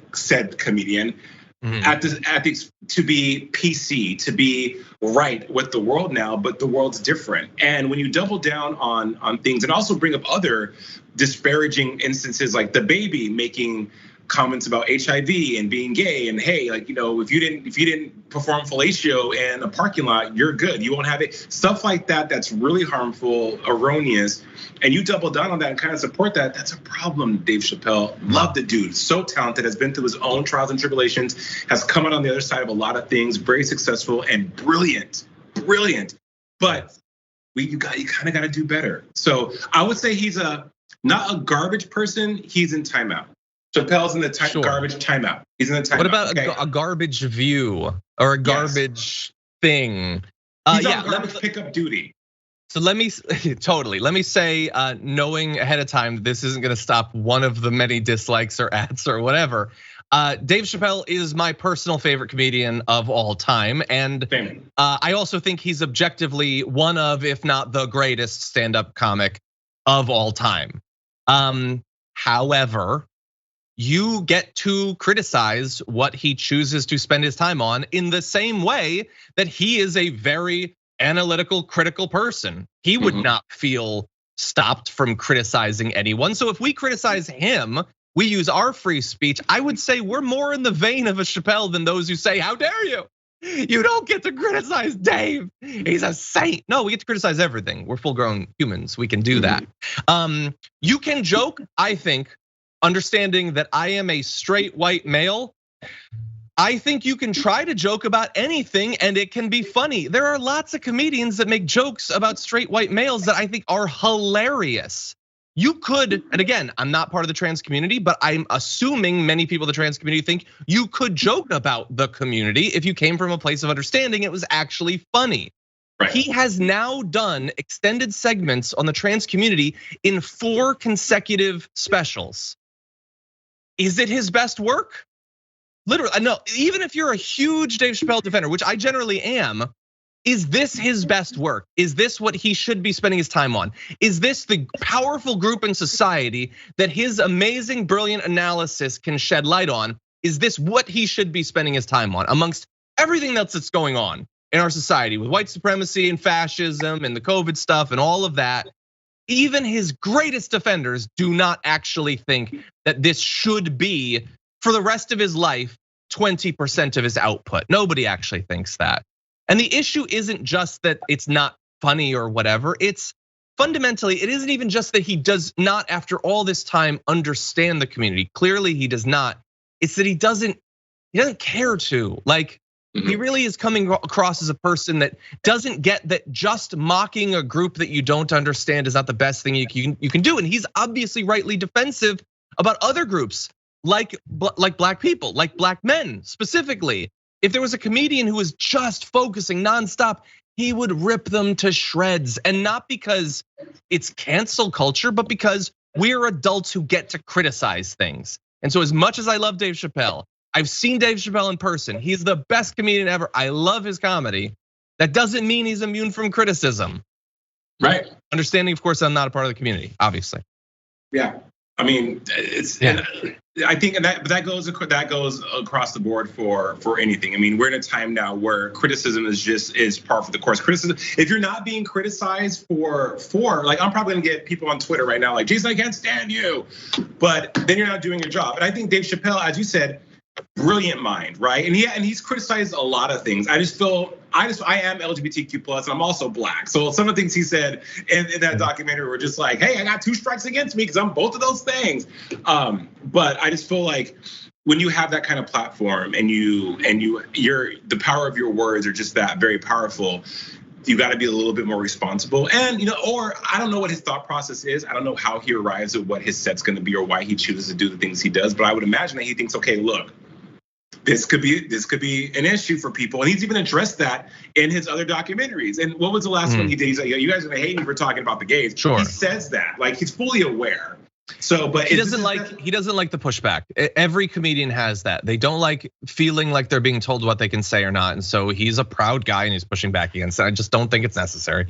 comedian. to be PC, to be right with the world now, but the world's different. And when you double down on things and also bring up other disparaging instances like the baby making comments about HIV and being gay, and hey, like, if you didn't perform fellatio in a parking lot, you're good, you won't have it. Stuff like that, that's really harmful, erroneous, and you double down on that and kind of support that. That's a problem. Dave Chappelle, love the dude, so talented, has been through his own trials and tribulations, has come out on the other side of a lot of things, very successful and brilliant. But you kind of got to do better. So I would say he's not a garbage person. He's in timeout. Chappelle's in the garbage timeout. He's in the timeout.
What about a garbage view or a garbage thing?
He's on garbage pickup duty.
So let me say, knowing ahead of time this isn't going to stop one of the many dislikes or ads or whatever. Dave Chappelle is my personal favorite comedian of all time, and I also think he's objectively one of, if not the greatest stand-up comic of all time. However, you get to criticize what he chooses to spend his time on in the same way that he is a very analytical, critical person. He would not feel stopped from criticizing anyone. So if we criticize him, we use our free speech. I would say we're more in the vein of a Chappelle than those who say, how dare you? You don't get to criticize Dave. He's a saint. No, we get to criticize everything. We're full-grown humans. We can do that. You can joke, I think, understanding that I am a straight white male. I think you can try to joke about anything and it can be funny. There are lots of comedians that make jokes about straight white males that I think are hilarious. You could, and again, I'm not part of the trans community, but I'm assuming many people in the trans community think you could joke about the community if you came from a place of understanding it was actually funny. Right. He has now done extended segments on the trans community in 4 consecutive specials. Is it his best work? Literally, no, even if you're a huge Dave Chappelle defender, which I generally am, is this his best work? Is this what he should be spending his time on? Is this the powerful group in society that his amazing, brilliant analysis can shed light on? Is this what he should be spending his time on amongst everything else that's going on in our society with white supremacy and fascism and the COVID stuff and all of that? Even his greatest defenders do not actually think that this should be, for the rest of his life, 20% of his output. Nobody actually thinks that. And the issue isn't just that it's not funny or whatever. It's fundamentally, it isn't even just that he does not, after all this time, understand the community. Clearly he does not. It's that he doesn't care to. Like, he really is coming across as a person that doesn't get that just mocking a group that you don't understand is not the best thing you can do. And he's obviously rightly defensive about other groups, like black people, like black men specifically. If there was a comedian who was just focusing nonstop, he would rip them to shreds. And not because it's cancel culture, but because we're adults who get to criticize things. And so as much as I love Dave Chappelle, I've seen Dave Chappelle in person. He's the best comedian ever. I love his comedy. That doesn't mean he's immune from criticism.
Right.
Understanding, of course, I'm not a part of the community, obviously.
Yeah, I mean, it's. Yeah. I think that goes across the board for anything. I mean, we're in a time now where criticism is par for the course. Criticism. If you're not being criticized for like, I'm probably gonna get people on Twitter right now like, Jason, I can't stand you, but then you're not doing your job. And I think Dave Chappelle, as you said, brilliant mind, right? And he's criticized a lot of things. I am LGBTQ+, and I'm also black. So some of the things he said in that documentary were just like, hey, I got 2 strikes against me because I'm both of those things. But I just feel like when you have that kind of platform and the power of your words are just that very powerful, you got to be a little bit more responsible. And or I don't know what his thought process is. I don't know how he arrives at what his set's going to be or why he chooses to do the things he does. But I would imagine that he thinks, okay, look, this could be an issue for people, and he's even addressed that in his other documentaries. And what was the last one he did? He's like, you guys are gonna hate me for talking about the gays.
Sure.
He says that, like, he's fully aware. So, but
he doesn't like the pushback. Every comedian has that. They don't like feeling like they're being told what they can say or not. And so he's a proud guy and he's pushing back against it. I just don't think it's necessary.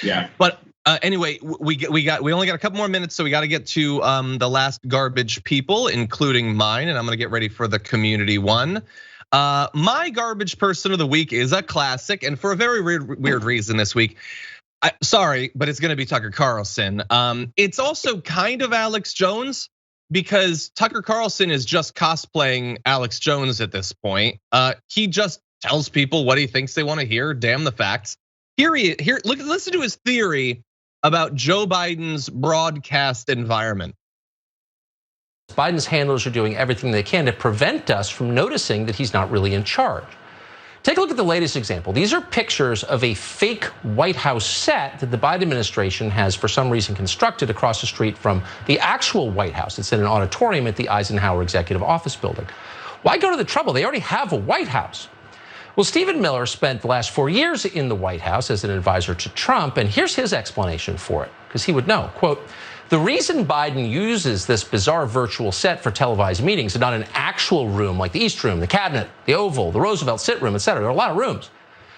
Yeah.
But anyway, we only got a couple more minutes, so we got to get to the last garbage people, including mine, and I'm gonna get ready for the community one. My garbage person of the week is a classic, and for a very weird reason this week. Sorry, but it's gonna be Tucker Carlson. It's also kind of Alex Jones, because Tucker Carlson is just cosplaying Alex Jones at this point. He just tells people what he thinks they want to hear. Damn the facts. Listen to his theory about Joe Biden's broadcast environment.
Biden's handlers are doing everything they can to prevent us from noticing that he's not really in charge. Take a look at the latest example. These are pictures of a fake White House set that the Biden administration has for some reason constructed across the street from the actual White House. It's in an auditorium at the Eisenhower Executive Office Building. Why go to the trouble? They already have a White House. Well, Stephen Miller spent the last 4 years in the White House as an advisor to Trump, and here's his explanation for it, because he would know. Quote, the reason Biden uses this bizarre virtual set for televised meetings and not an actual room like the East Room, the Cabinet, the Oval, the Roosevelt Sit Room, et cetera, there are a lot of rooms.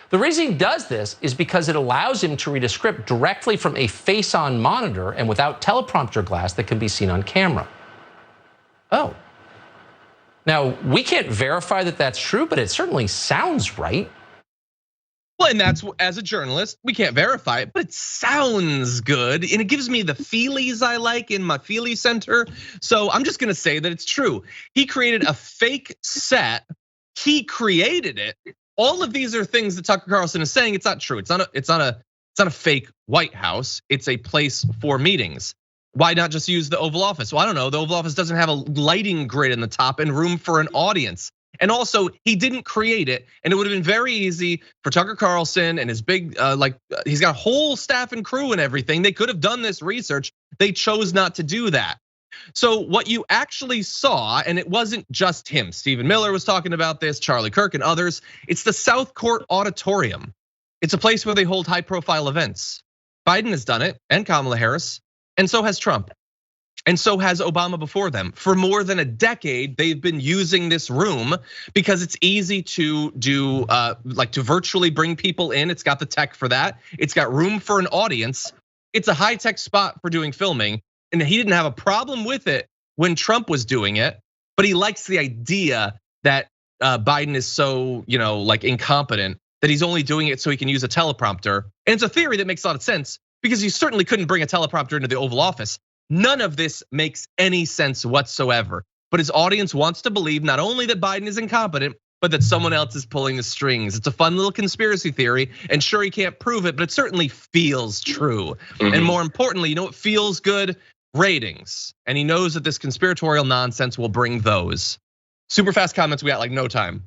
The reason he does this is because it allows him to read a script directly from a face-on monitor and without teleprompter glass that can be seen on camera. Oh. Now, we can't verify that that's true, but it certainly sounds right.
Well, and that's, as a journalist, we can't verify it, but it sounds good. And it gives me the feelies I like in my feely center. So I'm just gonna say that it's true. He created a fake set. He created it. All of these are things that Tucker Carlson is saying. It's not true. It's not a fake White House. It's a place for meetings. Why not just use the Oval Office? Well, I don't know. The Oval Office doesn't have a lighting grid in the top and room for an audience. And also, he didn't create it, and it would have been very easy for Tucker Carlson and his big, he's got a whole staff and crew and everything. They could have done this research. They chose not to do that. So what you actually saw, and it wasn't just him, Stephen Miller was talking about this, Charlie Kirk and others, it's the South Court Auditorium. It's a place where they hold high profile events. Biden has done it, and Kamala Harris, and so has Trump. And so has Obama before them. For more than a decade, they've been using this room because it's easy to do, to virtually bring people in. It's got the tech for that. It's got room for an audience. It's a high tech spot for doing filming. And he didn't have a problem with it when Trump was doing it, but he likes the idea that Biden is so, incompetent that he's only doing it so he can use a teleprompter. And it's a theory that makes a lot of sense because you certainly couldn't bring a teleprompter into the Oval Office. None of this makes any sense whatsoever. But his audience wants to believe not only that Biden is incompetent, but that someone else is pulling the strings. It's a fun little conspiracy theory, and sure, he can't prove it, but it certainly feels true. And more importantly, what feels good? Ratings. And he knows that this conspiratorial nonsense will bring those. Super fast comments, we got like no time.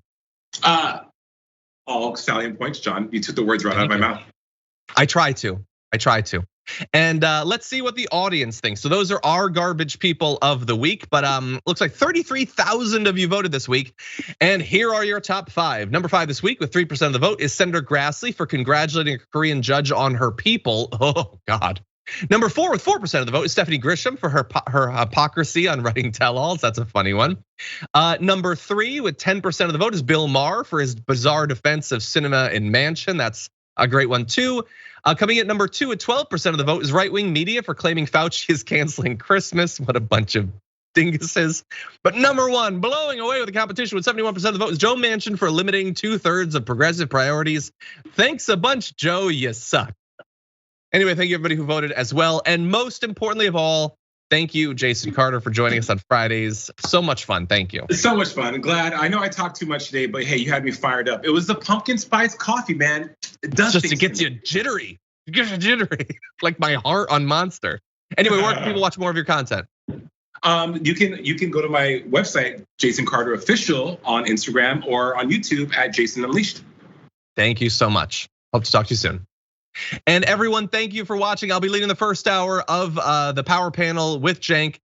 All salient points, John. You took the words right out of my mouth.
I try to. And let's see what the audience thinks. So those are our garbage people of the week, but looks like 33,000 of you voted this week. And here are your top 5. Number 5 this week with 3% of the vote is Senator Grassley for congratulating a Korean judge on her people. Oh God. Number 4 with 4% of the vote is Stephanie Grisham for her hypocrisy on writing tell-alls. That's a funny one. Number 3 with 10% of the vote is Bill Maher for his bizarre defense of cinema and Manchin. That's a great one too. Coming at number 2 at 12% of the vote is right-wing media for claiming Fauci is canceling Christmas. What a bunch of dinguses. But number 1, blowing away with the competition with 71% of the vote is Joe Manchin for eliminating 2/3 of progressive priorities. Thanks a bunch, Joe, you suck. Anyway, thank you everybody who voted as well. And most importantly of all, thank you, Jason Carter, for joining us on Fridays. So much fun, thank you.
So much fun, glad. I know I talked too much today, but hey, you had me fired up. It was the pumpkin spice coffee, man. It does
just to get you jittery. You get jittery, like my heart on Monster. Anyway, where can people watch more of your content?
You can go to my website, Jason Carter Official, on Instagram or on YouTube at Jason Unleashed.
Thank you so much. Hope to talk to you soon. And everyone, thank you for watching. I'll be leading the first hour of the Power Panel with Cenk.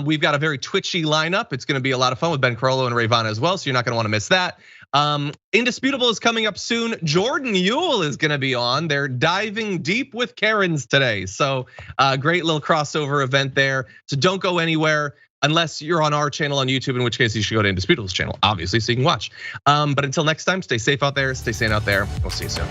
We've got a very twitchy lineup. It's gonna be a lot of fun with Ben Carollo and Ray Vana as well, so you're not gonna wanna miss that. Indisputable is coming up soon. Jordan Ewell is gonna be on. They're diving deep with Karens today. So great little crossover event there. So don't go anywhere unless you're on our channel on YouTube, in which case you should go to Indisputable's channel, obviously, so you can watch. But until next time, stay safe out there, stay sane out there. We'll see you soon.